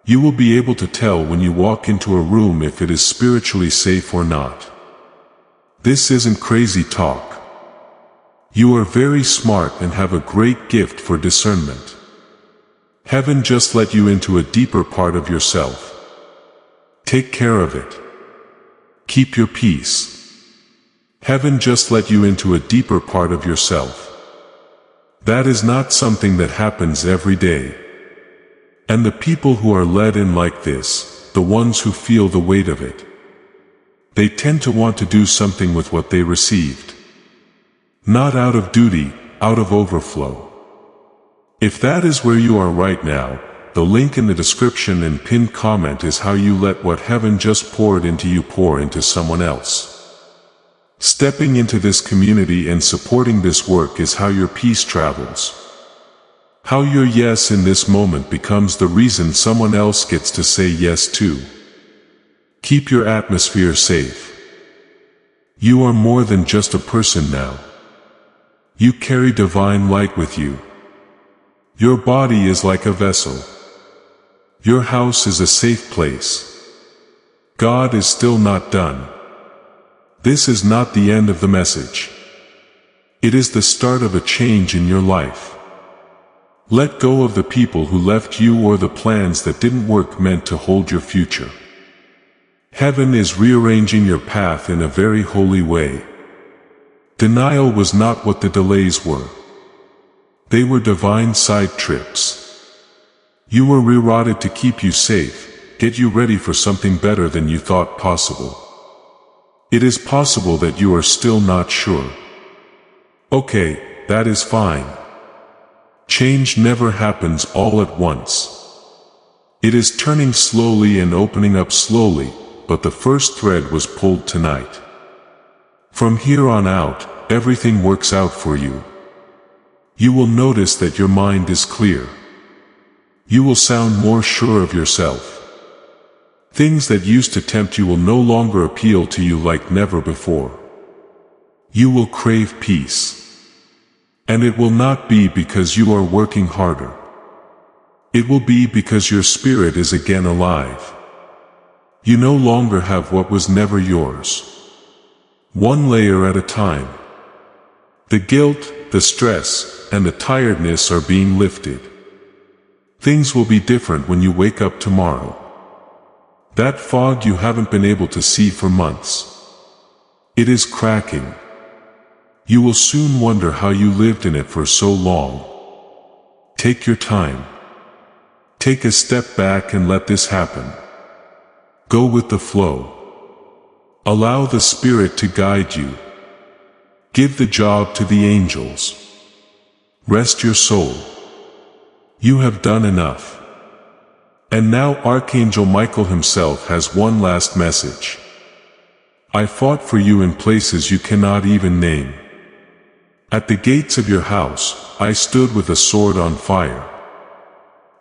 S1: You will be able to tell when you walk into a room if it is spiritually safe or not. This isn't crazy talk. You are very smart and have a great gift for discernment. Heaven just let you into a deeper part of yourself. Take care of it. Keep your peace. Heaven just let you into a deeper part of yourself. That is not something that happens every day. And the people who are led in like this, the ones who feel the weight of it, they tend to want to do something with what they received. Not out of duty, out of overflow. If that is where you are right now, the link in the description and pinned comment is how you let what heaven just poured into you pour into someone else. Stepping into this community and supporting this work is how your peace travels. How your yes in this moment becomes the reason someone else gets to say yes too. Keep your atmosphere safe. You are more than just a person now. You carry divine light with you. Your body is like a vessel. Your house is a safe place. God is still not done. This is not the end of the message. It is the start of a change in your life. Let go of the people who left you or the plans that didn't work meant to hold your future. Heaven is rearranging your path in a very holy way. Denial was not what the delays were. They were divine side trips. You were rerouted to keep you safe, get you ready for something better than you thought possible. It is possible that you are still not sure. Okay, that is fine. Change never happens all at once. It is turning slowly and opening up slowly, but the first thread was pulled tonight. From here on out, everything works out for you. You will notice that your mind is clear. You will sound more sure of yourself. Things that used to tempt you will no longer appeal to you like never before. You will crave peace. And it will not be because you are working harder. It will be because your spirit is again alive. You no longer have what was never yours. One layer at a time. The guilt, the stress, and the tiredness are being lifted. Things will be different when you wake up tomorrow. That fog you haven't been able to see for months. It is cracking. You will soon wonder how you lived in it for so long. Take your time. Take a step back and let this happen. Go with the flow. Allow the Spirit to guide you. Give the job to the angels. Rest your soul. You have done enough. And now Archangel Michael himself has one last message. I fought for you in places you cannot even name. At the gates of your house, I stood with a sword on fire.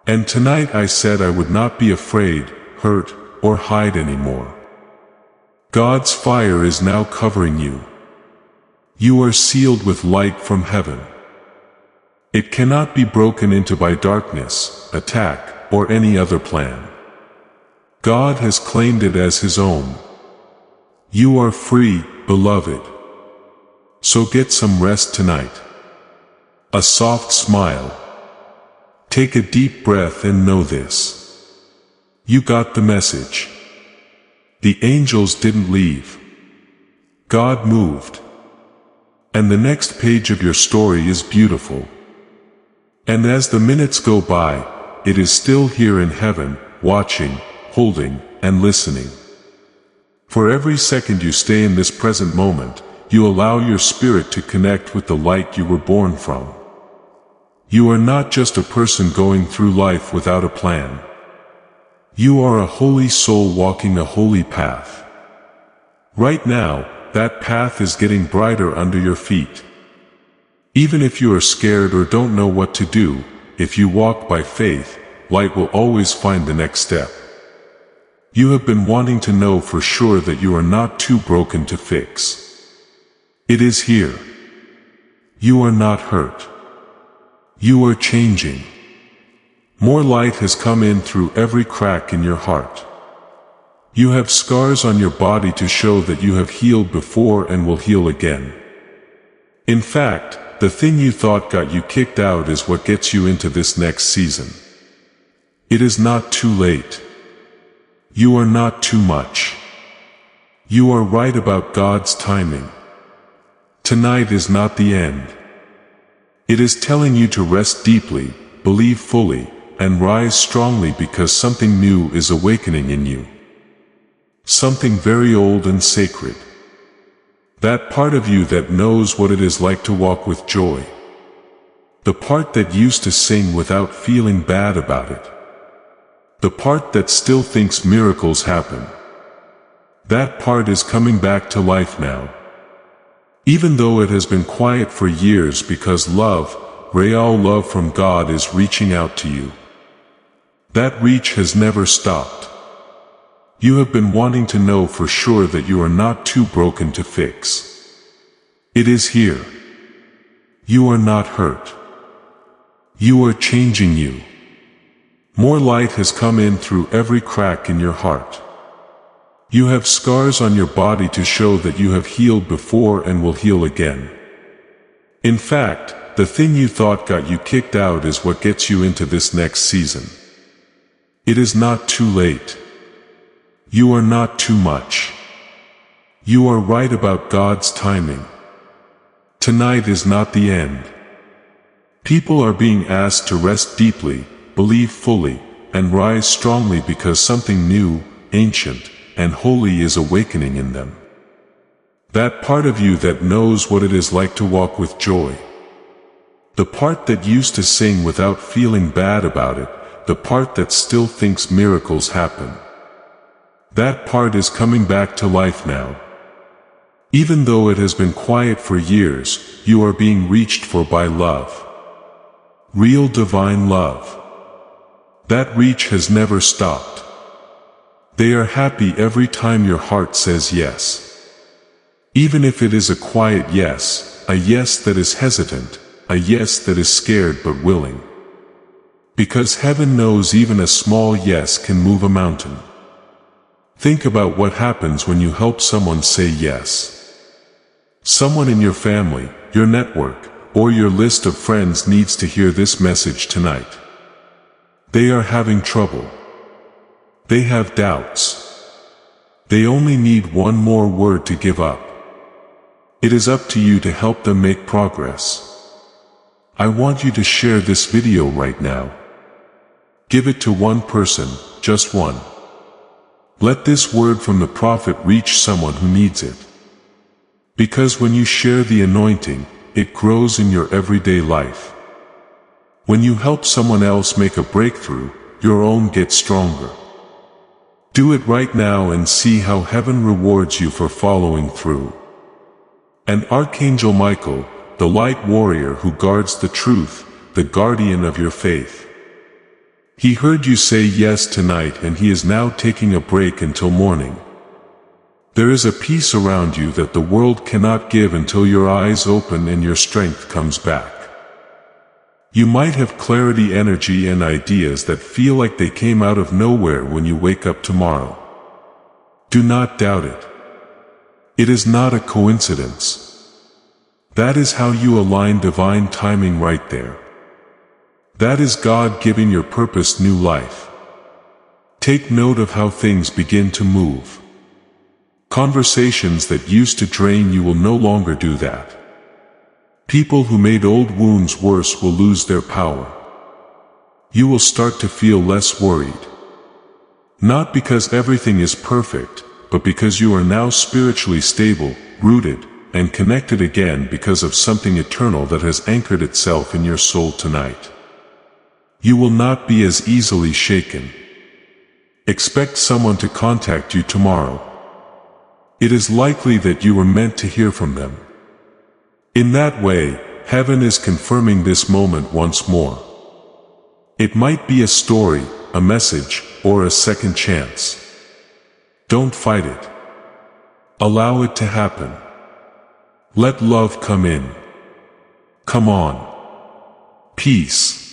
S1: And tonight I said I would not be afraid, hurt, or hide anymore. God's fire is now covering you. You are sealed with light from heaven. It cannot be broken into by darkness, attack, or any other plan. God has claimed it as His own. You are free, beloved. So get some rest tonight. A soft smile. Take a deep breath and know this. You got the message. The angels didn't leave. God moved. And the next page of your story is beautiful. And as the minutes go by, it is still here in heaven, watching, holding, and listening. For every second you stay in this present moment, you allow your spirit to connect with the light you were born from. You are not just a person going through life without a plan. You are a holy soul walking a holy path. Right now, that path is getting brighter under your feet. Even if you are scared or don't know what to do, if you walk by faith, light will always find the next step. You have been wanting to know for sure that you are not too broken to fix. It is here. You are not hurt. You are changing. More light has come in through every crack in your heart. You have scars on your body to show that you have healed before and will heal again. In fact, the thing you thought got you kicked out is what gets you into this next season. It is not too late. You are not too much. You are right about God's timing. Tonight is not the end. It is telling you to rest deeply, believe fully, and rise strongly because something new is awakening in you. Something very old and sacred. That part of you that knows what it is like to walk with joy. The part that used to sing without feeling bad about it. The part that still thinks miracles happen. That part is coming back to life now. Even though it has been quiet for years because love, real love from God is reaching out to you. That reach has never stopped. You have been wanting to know for sure that you are not too broken to fix. It is here. You are not hurt. You are changing you. More light has come in through every crack in your heart. You have scars on your body to show that you have healed before and will heal again. In fact, the thing you thought got you kicked out is what gets you into this next season. It is not too late. You are not too much. You are right about God's timing. Tonight is not the end. People are being asked to rest deeply, believe fully, and rise strongly because something new, ancient, and holy is awakening in them. That part of you that knows what it is like to walk with joy. The part that used to sing without feeling bad about it, the part that still thinks miracles happen. That part is coming back to life now. Even though it has been quiet for years, you are being reached for by love. Real divine love. That reach has never stopped. They are happy every time your heart says yes. Even if it is a quiet yes, a yes that is hesitant, a yes that is scared but willing. Because heaven knows even a small yes can move a mountain. Think about what happens when you help someone say yes. Someone in your family, your network, or your list of friends needs to hear this message tonight. They are having trouble. They have doubts. They only need one more word to give up. It is up to you to help them make progress. I want you to share this video right now. Give it to one person, just one. Let this word from the prophet reach someone who needs it. Because when you share the anointing, it grows in your everyday life. When you help someone else make a breakthrough, your own gets stronger. Do it right now and see how heaven rewards you for following through. And Archangel Michael, the light warrior who guards the truth, the guardian of your faith. He heard you say yes tonight and he is now taking a break until morning. There is a peace around you that the world cannot give until your eyes open and your strength comes back. You might have clarity, energy and ideas that feel like they came out of nowhere when you wake up tomorrow. Do not doubt it. It is not a coincidence. That is how you align divine timing right there. That is God giving your purpose new life. Take note of how things begin to move. Conversations that used to drain you will no longer do that. People who made old wounds worse will lose their power. You will start to feel less worried. Not because everything is perfect, but because you are now spiritually stable, rooted, and connected again because of something eternal that has anchored itself in your soul tonight. You will not be as easily shaken. Expect someone to contact you tomorrow. It is likely that you were meant to hear from them. In that way, heaven is confirming this moment once more. It might be a story, a message, or a second chance. Don't fight it. Allow it to happen. Let love come in. Come on. Peace.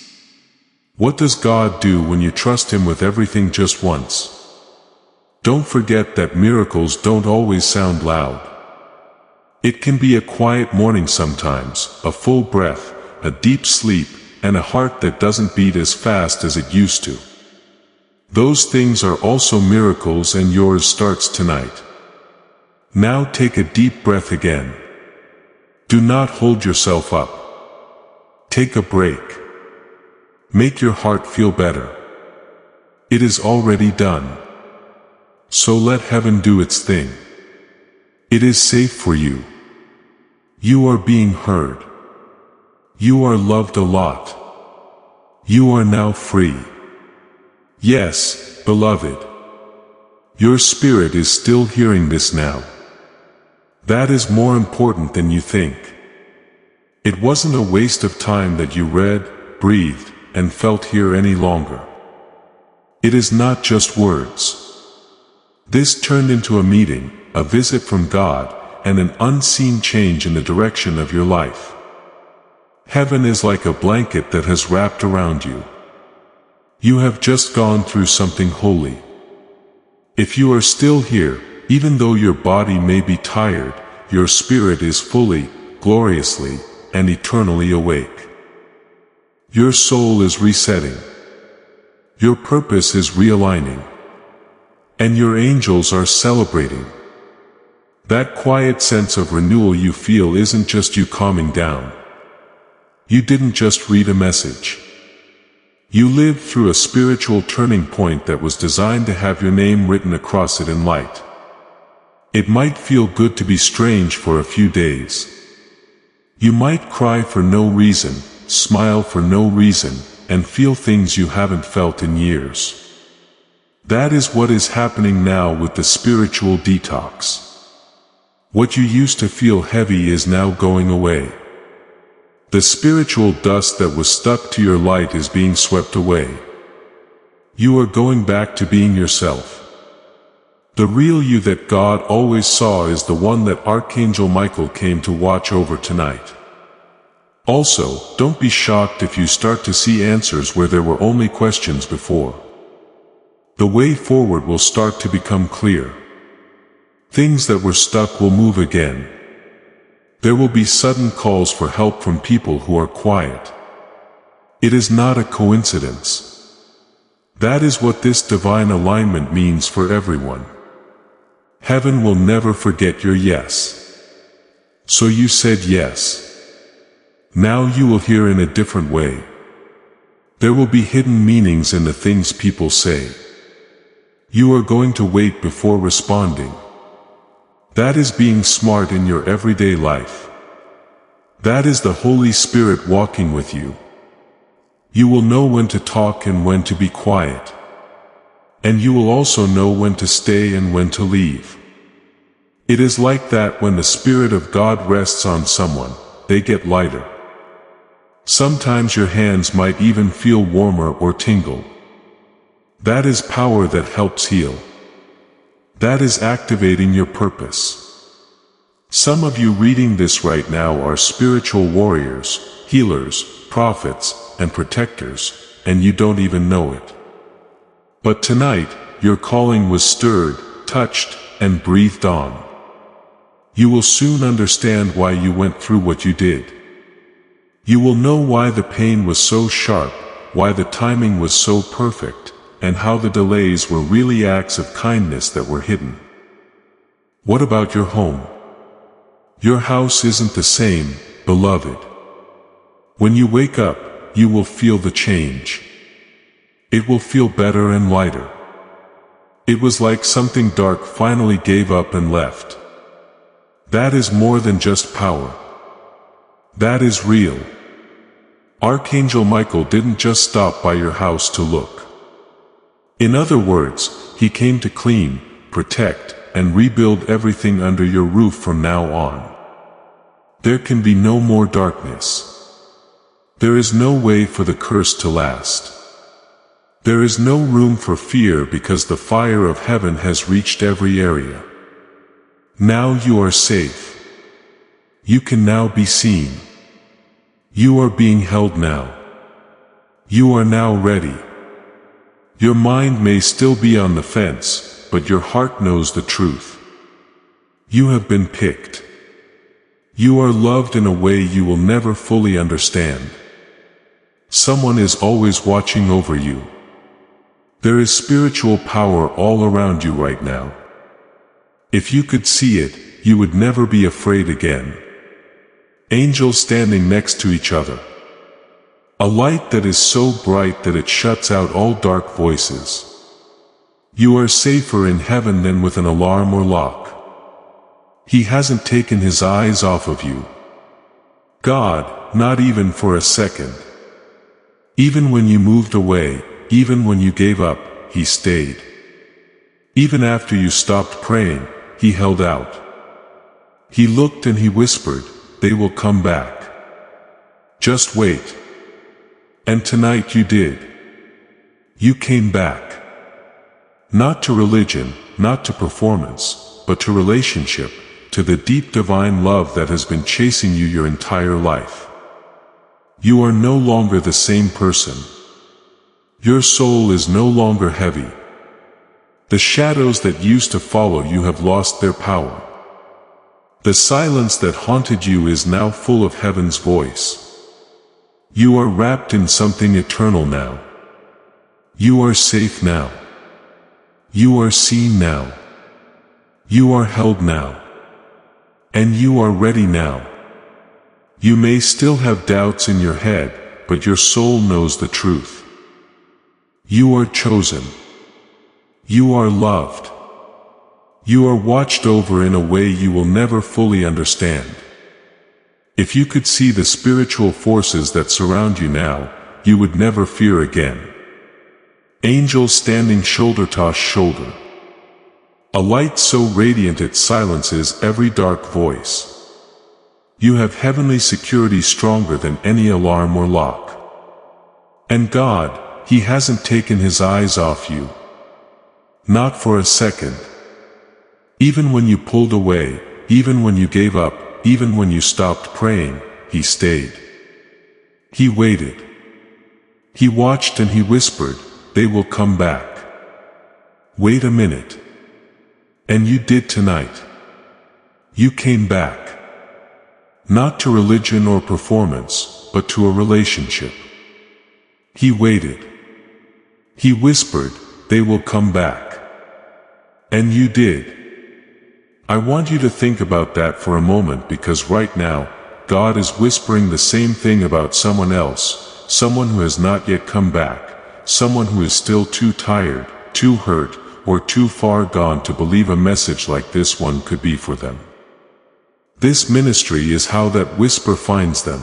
S1: What does God do when you trust Him with everything just once? Don't forget that miracles don't always sound loud. It can be a quiet morning sometimes, a full breath, a deep sleep, and a heart that doesn't beat as fast as it used to. Those things are also miracles and yours starts tonight. Now take a deep breath again. Do not hold yourself up. Take a break. Make your heart feel better. It is already done. So let heaven do its thing. It is safe for you. You are being heard. You are loved a lot. You are now free. Yes, beloved. Your spirit is still hearing this now. That is more important than you think. It wasn't a waste of time that you read, breathed, and felt here any longer. It is not just words. This turned into a meeting, a visit from God, and an unseen change in the direction of your life. Heaven is like a blanket that has wrapped around you. You have just gone through something holy. If you are still here, even though your body may be tired, your spirit is fully, gloriously, and eternally awake. Your soul is resetting. Your purpose is realigning. And your angels are celebrating. That quiet sense of renewal you feel isn't just you calming down. You didn't just read a message. You lived through a spiritual turning point that was designed to have your name written across it in light. It might feel good to be strange for a few days. You might cry for no reason, smile for no reason, and feel things you haven't felt in years. That is what is happening now with the spiritual detox. What you used to feel heavy is now going away. The spiritual dust that was stuck to your light is being swept away. You are going back to being yourself. The real you that God always saw is the one that Archangel Michael came to watch over tonight. Also, don't be shocked if you start to see answers where there were only questions before. The way forward will start to become clear. Things that were stuck will move again. There will be sudden calls for help from people who are quiet. It is not a coincidence. That is what this divine alignment means for everyone. Heaven will never forget your yes. So you said yes. Now you will hear in a different way. There will be hidden meanings in the things people say. You are going to wait before responding. That is being smart in your everyday life. That is the Holy Spirit walking with you. You will know when to talk and when to be quiet. And you will also know when to stay and when to leave. It is like that when the Spirit of God rests on someone, they get lighter. Sometimes your hands might even feel warmer or tingle. That is power that helps heal. That is activating your purpose. Some of you reading this right now are spiritual warriors, healers, prophets, and protectors, and you don't even know it. But tonight, your calling was stirred, touched, and breathed on. You will soon understand why you went through what you did. You will know why the pain was so sharp, why the timing was so perfect, and how the delays were really acts of kindness that were hidden. What about your home? Your house isn't the same, beloved. When you wake up, you will feel the change. It will feel better and lighter. It was like something dark finally gave up and left. That is more than just power. That is real. Archangel Michael didn't just stop by your house to look. In other words, he came to clean, protect, and rebuild everything under your roof from now on. There can be no more darkness. There is no way for the curse to last. There is no room for fear because the fire of heaven has reached every area. Now you are safe. You can now be seen. You are being held now. You are now ready. Your mind may still be on the fence, but your heart knows the truth. You have been picked. You are loved in a way you will never fully understand. Someone is always watching over you. There is spiritual power all around you right now. If you could see it, you would never be afraid again. Angels standing next to each other. A light that is so bright that it shuts out all dark voices. You are safer in heaven than with an alarm or lock. He hasn't taken his eyes off of you. God, not even for a second. Even when you moved away, even when you gave up, he stayed. Even after you stopped praying, he held out. He looked and he whispered, "They will come back. Just wait." And tonight you did. You came back. Not to religion, not to performance, but to relationship, to the deep divine love that has been chasing you your entire life. You are no longer the same person. Your soul is no longer heavy. The shadows that used to follow you have lost their power. The silence that haunted you is now full of heaven's voice. You are wrapped in something eternal now. You are safe now. You are seen now. You are held now. And you are ready now. You may still have doubts in your head, but your soul knows the truth. You are chosen. You are loved. You are watched over in a way you will never fully understand. If you could see the spiritual forces that surround you now, you would never fear again. Angels standing shoulder to shoulder. A light so radiant it silences every dark voice. You have heavenly security stronger than any alarm or lock. And God, He hasn't taken His eyes off you. Not for a second. Even when you pulled away, even when you gave up, even when you stopped praying, He stayed. He waited. He watched and He whispered, "They will come back. Wait a minute." And you did tonight. You came back. Not to religion or performance, but to a relationship. He waited. He whispered, "They will come back." And you did. I want you to think about that for a moment, because right now, God is whispering the same thing about someone else, someone who has not yet come back, someone who is still too tired, too hurt, or too far gone to believe a message like this one could be for them. This ministry is how that whisper finds them.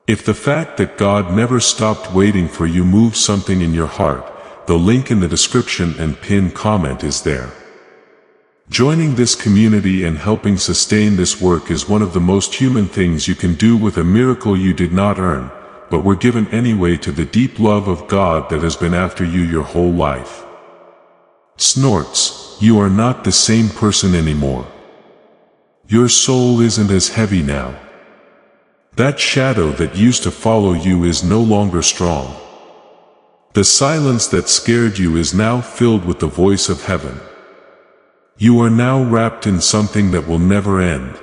S1: If the fact that God never stopped waiting for you moves something in your heart, the link in the description and pinned comment is there. Joining this community and helping sustain this work is one of the most human things you can do with a miracle you did not earn, but were given anyway, to the deep love of God that has been after you your whole life. Snorts, you are not the same person anymore. Your soul isn't as heavy now. That shadow that used to follow you is no longer strong. The silence that scared you is now filled with the voice of heaven. You are now wrapped in something that will never end.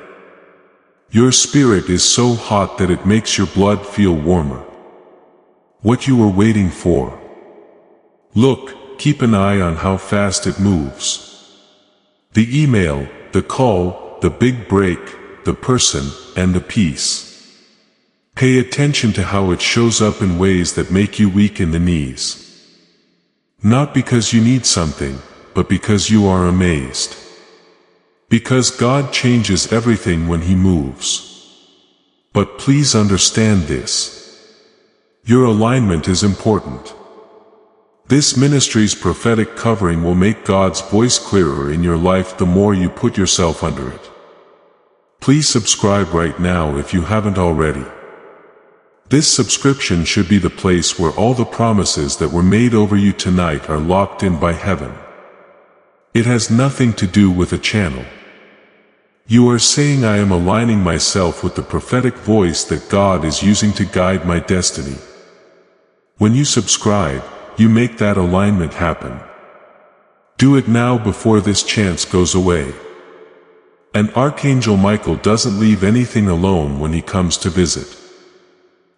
S1: Your spirit is so hot that it makes your blood feel warmer. What you were waiting for. Look, keep an eye on how fast it moves. The email, the call, the big break, the person, and the peace. Pay attention to how it shows up in ways that make you weak in the knees. Not because you need something, but because you are amazed. Because God changes everything when He moves. But please understand this. Your alignment is important. This ministry's prophetic covering will make God's voice clearer in your life the more you put yourself under it. Please subscribe right now if you haven't already. This subscription should be the place where all the promises that were made over you tonight are locked in by heaven. It has nothing to do with a channel. You are saying, "I am aligning myself with the prophetic voice that God is using to guide my destiny." When you subscribe, you make that alignment happen. Do it now before this chance goes away. And Archangel Michael doesn't leave anything alone when he comes to visit.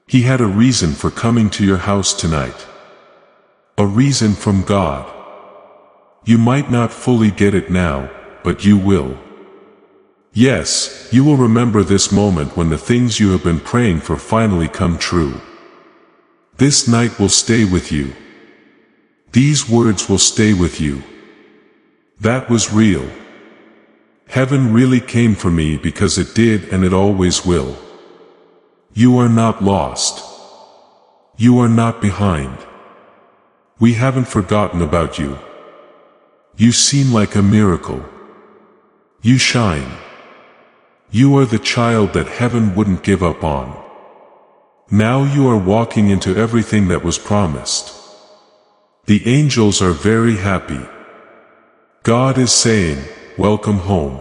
S1: He had a reason for coming to your house tonight. A reason from God. You might not fully get it now, but you will. Yes, you will remember this moment when the things you have been praying for finally come true. This night will stay with you. These words will stay with you. That was real. Heaven really came for me because it did, and it always will. You are not lost. You are not behind. We haven't forgotten about you. You seem like a miracle. You shine. You are the child that heaven wouldn't give up on. Now you are walking into everything that was promised. The angels are very happy. God is saying, "Welcome home."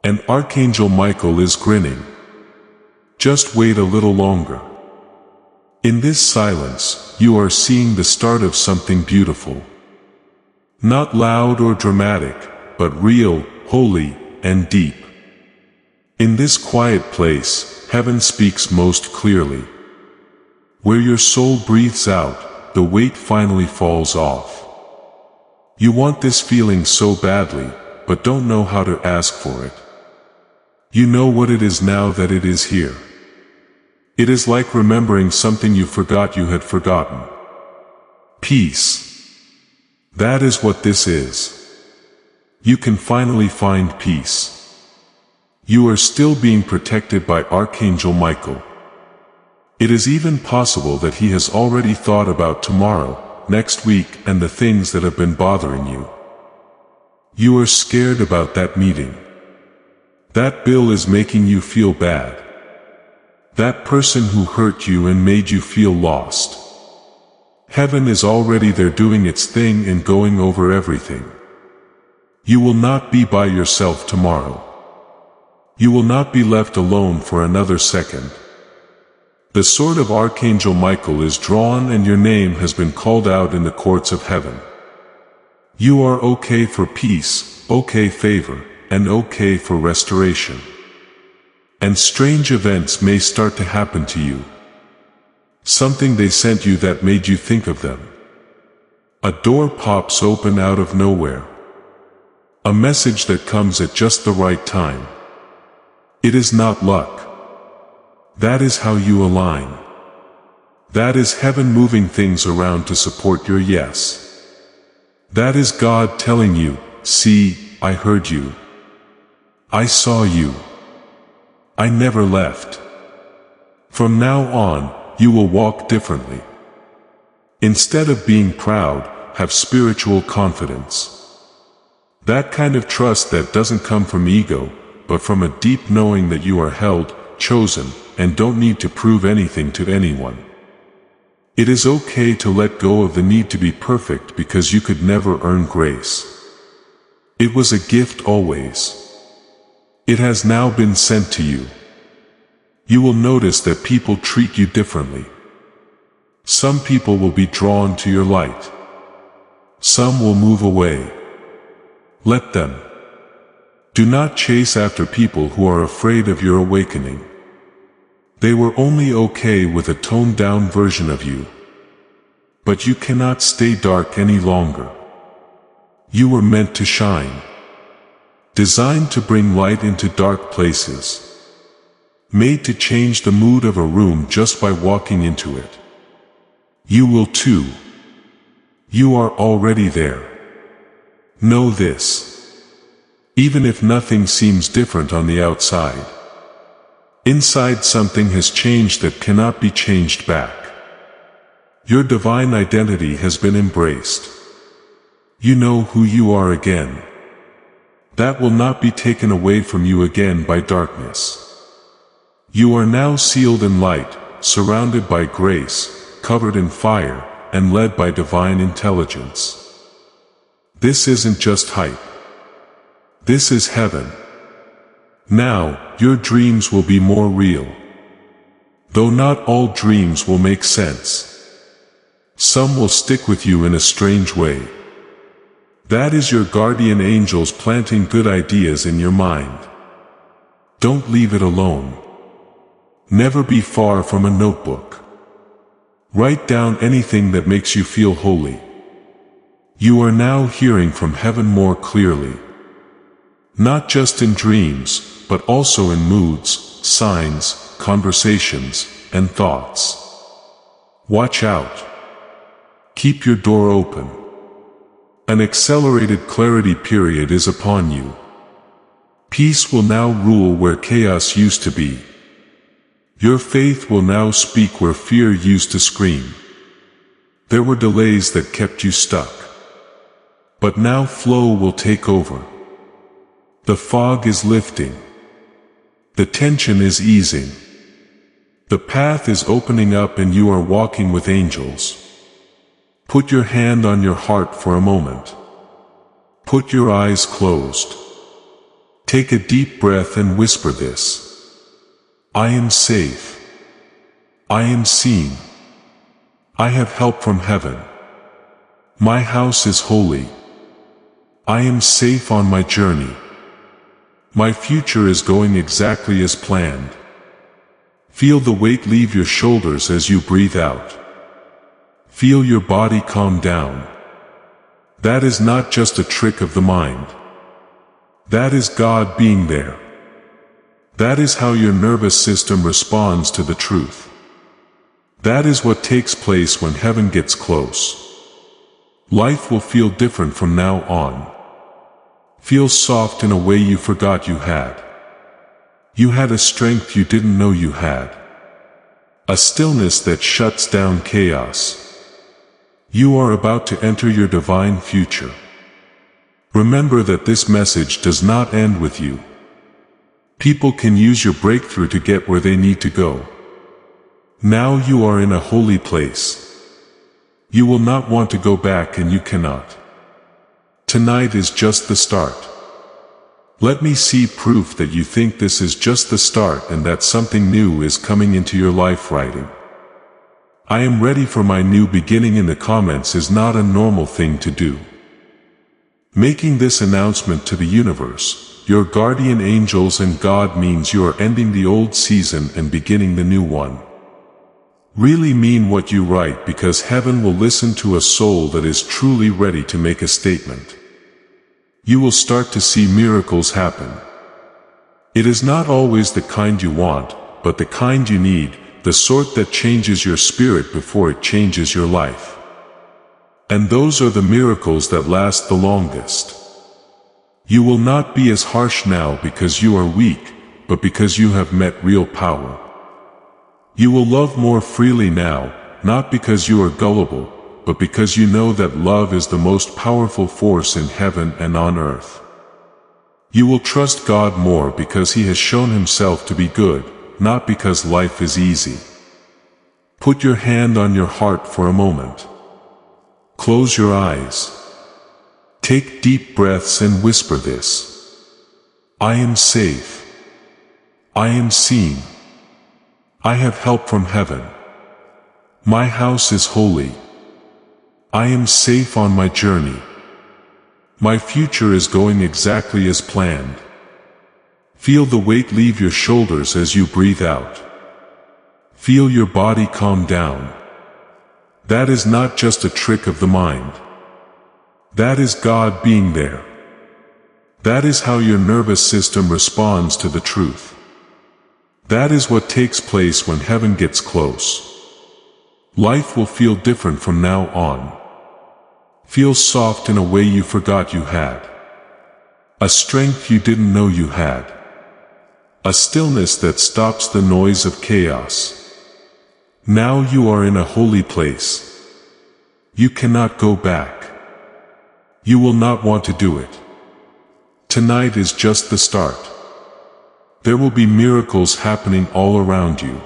S1: And Archangel Michael is grinning. Just wait a little longer. In this silence, you are seeing the start of something beautiful. Not loud or dramatic, but real, holy, and deep. In this quiet place, heaven speaks most clearly. Where your soul breathes out, the weight finally falls off. You want this feeling so badly, but don't know how to ask for it. You know what it is now that it is here. It is like remembering something you forgot you had forgotten. Peace. That is what this is. You can finally find peace. You are still being protected by Archangel Michael. It is even possible that he has already thought about tomorrow, next week, and the things that have been bothering you. You are scared about that meeting. That bill is making you feel bad. That person who hurt you and made you feel lost. Heaven is already there doing its thing and going over everything. You will not be by yourself tomorrow. You will not be left alone for another second. The sword of Archangel Michael is drawn and your name has been called out in the courts of heaven. You are okay for peace, okay favor, and okay for restoration. And strange events may start to happen to you. Something they sent you that made you think of them. A door pops open out of nowhere. A message that comes at just the right time. It is not luck. That is how you align. That is heaven moving things around to support your yes. That is God telling you, see, I heard you. I saw you. I never left. From now on, you will walk differently. Instead of being proud, have spiritual confidence. That kind of trust that doesn't come from ego, but from a deep knowing that you are held, chosen, and don't need to prove anything to anyone. It is okay to let go of the need to be perfect because you could never earn grace. It was a gift always. It has now been sent to you. You will notice that people treat you differently. Some people will be drawn to your light. Some will move away. Let them. Do not chase after people who are afraid of your awakening. They were only okay with a toned-down version of you. But you cannot stay dark any longer. You were meant to shine. Designed to bring light into dark places. Made to change the mood of a room just by walking into it. You will too. You are already there. Know this. Even if nothing seems different on the outside, inside something has changed that cannot be changed back. Your divine identity has been embraced. You know who you are again. That will not be taken away from you again by darkness. You are now sealed in light, surrounded by grace, covered in fire, and led by divine intelligence. This isn't just hype. This is heaven. Now, your dreams will be more real. Though not all dreams will make sense. Some will stick with you in a strange way. That is your guardian angels planting good ideas in your mind. Don't leave it alone. Never be far from a notebook. Write down anything that makes you feel holy. You are now hearing from heaven more clearly. Not just in dreams, but also in moods, signs, conversations, and thoughts. Watch out. Keep your door open. An accelerated clarity period is upon you. Peace will now rule where chaos used to be. Your faith will now speak where fear used to scream. There were delays that kept you stuck. But now flow will take over. The fog is lifting. The tension is easing. The path is opening up and you are walking with angels. Put your hand on your heart for a moment. Put your eyes closed. Take a deep breath and whisper this. I am safe. I am seen. I have help from heaven. My house is holy. I am safe on my journey. My future is going exactly as planned. Feel the weight leave your shoulders as you breathe out. Feel your body calm down. That is not just a trick of the mind. That is God being there. That is how your nervous system responds to the truth. That is what takes place when heaven gets close. Life will feel different from now on. Feel soft in a way you forgot you had. You had a strength you didn't know you had. A stillness that shuts down chaos. You are about to enter your divine future. Remember that this message does not end with you. People can use your breakthrough to get where they need to go. Now you are in a holy place. You will not want to go back and you cannot. Tonight is just the start. Let me see proof that you think this is just the start and that something new is coming into your life writing. I am ready for my new beginning in the comments is not a normal thing to do. Making this announcement to the universe, your guardian angels and God means you are ending the old season and beginning the new one. Really mean what you write, because heaven will listen to a soul that is truly ready to make a statement. You will start to see miracles happen. It is not always the kind you want, but the kind you need, the sort that changes your spirit before it changes your life. And those are the miracles that last the longest. You will not be as harsh now because you are weak, but because you have met real power. You will love more freely now, not because you are gullible, but because you know that love is the most powerful force in heaven and on earth. You will trust God more because He has shown Himself to be good, not because life is easy. Put your hand on your heart for a moment. Close your eyes. Take deep breaths and whisper this. I am safe. I am seen. I have help from heaven. My house is holy. I am safe on my journey. My future is going exactly as planned. Feel the weight leave your shoulders as you breathe out. Feel your body calm down. That is not just a trick of the mind. That is God being there. That is how your nervous system responds to the truth. That is what takes place when heaven gets close. Life will feel different from now on. Feel soft in a way you forgot you had. A strength you didn't know you had. A stillness that stops the noise of chaos. Now you are in a holy place. You cannot go back. You will not want to do it. Tonight is just the start. There will be miracles happening all around you.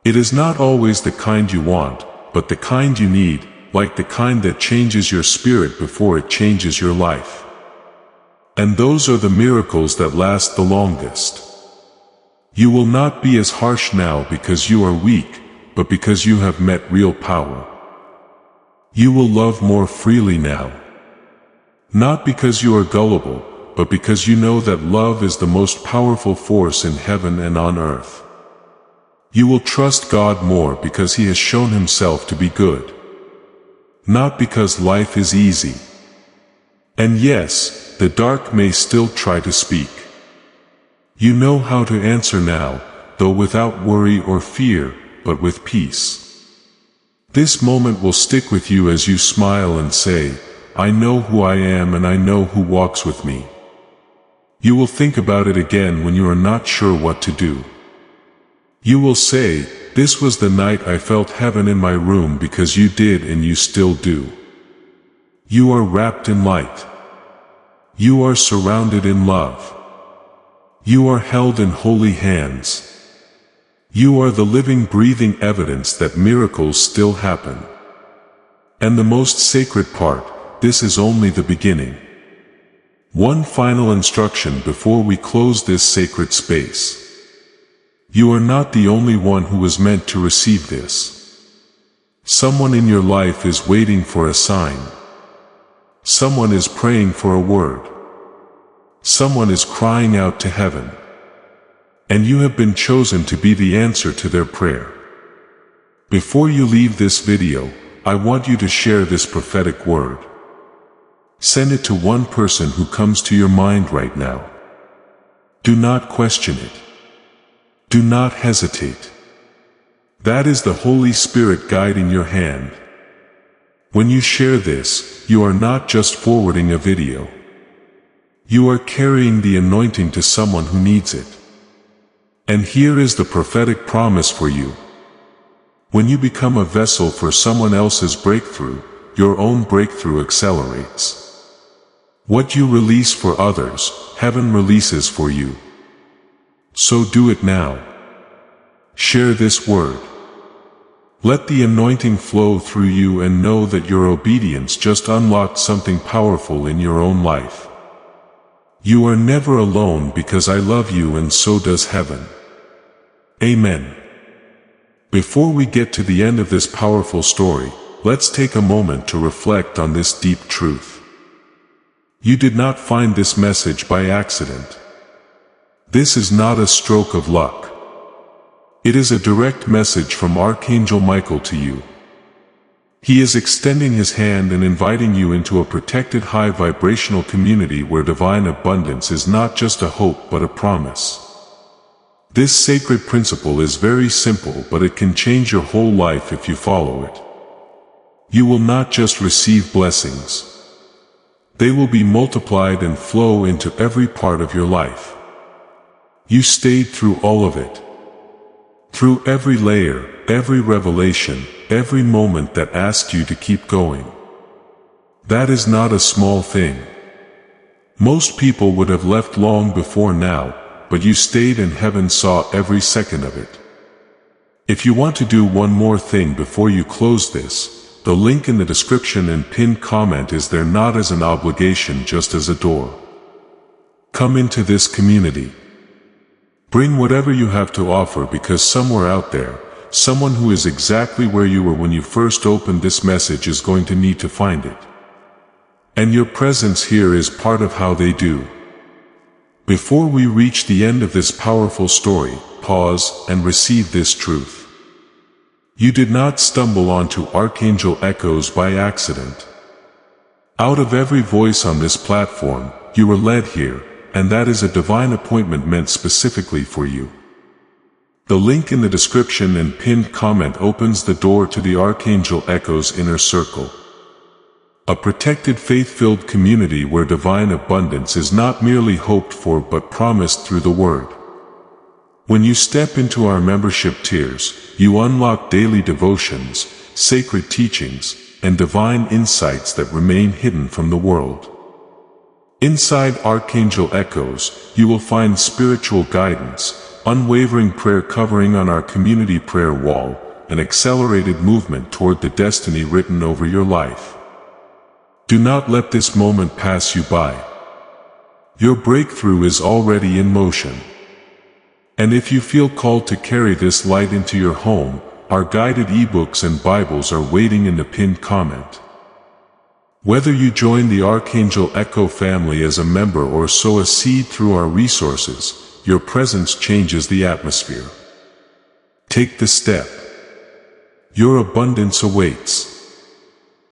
S1: It is not always the kind you want, but the kind you need, like the kind that changes your spirit before it changes your life. And those are the miracles that last the longest. You will not be as harsh now because you are weak, but because you have met real power. You will love more freely now. Not because you are gullible, but because you know that love is the most powerful force in heaven and on earth. You will trust God more because He has shown Himself to be good. Not because life is easy. And yes, the dark may still try to speak. You know how to answer now, though without worry or fear, but with peace. This moment will stick with you as you smile and say, I know who I am and I know who walks with me. You will think about it again when you are not sure what to do. You will say, this was the night I felt heaven in my room, because you did and you still do. You are wrapped in light. You are surrounded in love. You are held in holy hands. You are the living, breathing evidence that miracles still happen. And the most sacred part, this is only the beginning. One final instruction before we close this sacred space. You are not the only one who is meant to receive this. Someone in your life is waiting for a sign. Someone is praying for a word. Someone is crying out to heaven. And you have been chosen to be the answer to their prayer. Before you leave this video, I want you to share this prophetic word. Send it to one person who comes to your mind right now. Do not question it. Do not hesitate. That is the Holy Spirit guiding your hand. When you share this, you are not just forwarding a video. You are carrying the anointing to someone who needs it. And here is the prophetic promise for you. When you become a vessel for someone else's breakthrough, your own breakthrough accelerates. What you release for others, heaven releases for you. So do it now. Share this word. Let the anointing flow through you and know that your obedience just unlocked something powerful in your own life. You are never alone because I love you and so does heaven. Amen. Before we get to the end of this powerful story, let's take a moment to reflect on this deep truth. You did not find this message by accident. This is not a stroke of luck. It is a direct message from Archangel Michael to you. He is extending his hand and inviting you into a protected high vibrational community where divine abundance is not just a hope but a promise. This sacred principle is very simple, but it can change your whole life if you follow it. You will not just receive blessings. They will be multiplied and flow into every part of your life. You stayed through all of it. Through every layer, every revelation, every moment that asked you to keep going. That is not a small thing. Most people would have left long before now, but you stayed and heaven saw every second of it. If you want to do one more thing before you close this, the link in the description and pinned comment is there, not as an obligation, just as a door. Come into this community. Bring whatever you have to offer, because somewhere out there, someone who is exactly where you were when you first opened this message is going to need to find it. And your presence here is part of how they do. Before we reach the end of this powerful story, pause and receive this truth. You did not stumble onto Archangel Echoes by accident. Out of every voice on this platform, you were led here, and that is a divine appointment meant specifically for you. The link in the description and pinned comment opens the door to the Archangel Echoes Inner Circle. A protected faith-filled community where divine abundance is not merely hoped for but promised through the Word. When you step into our membership tiers, you unlock daily devotions, sacred teachings, and divine insights that remain hidden from the world. Inside Archangel Echoes, you will find spiritual guidance, unwavering prayer covering on our community prayer wall, an accelerated movement toward the destiny written over your life. Do not let this moment pass you by. Your breakthrough is already in motion. And if you feel called to carry this light into your home, our guided ebooks and Bibles are waiting in the pinned comment. Whether you join the Archangel Echo family as a member or sow a seed through our resources, your presence changes the atmosphere. Take the step. Your abundance awaits.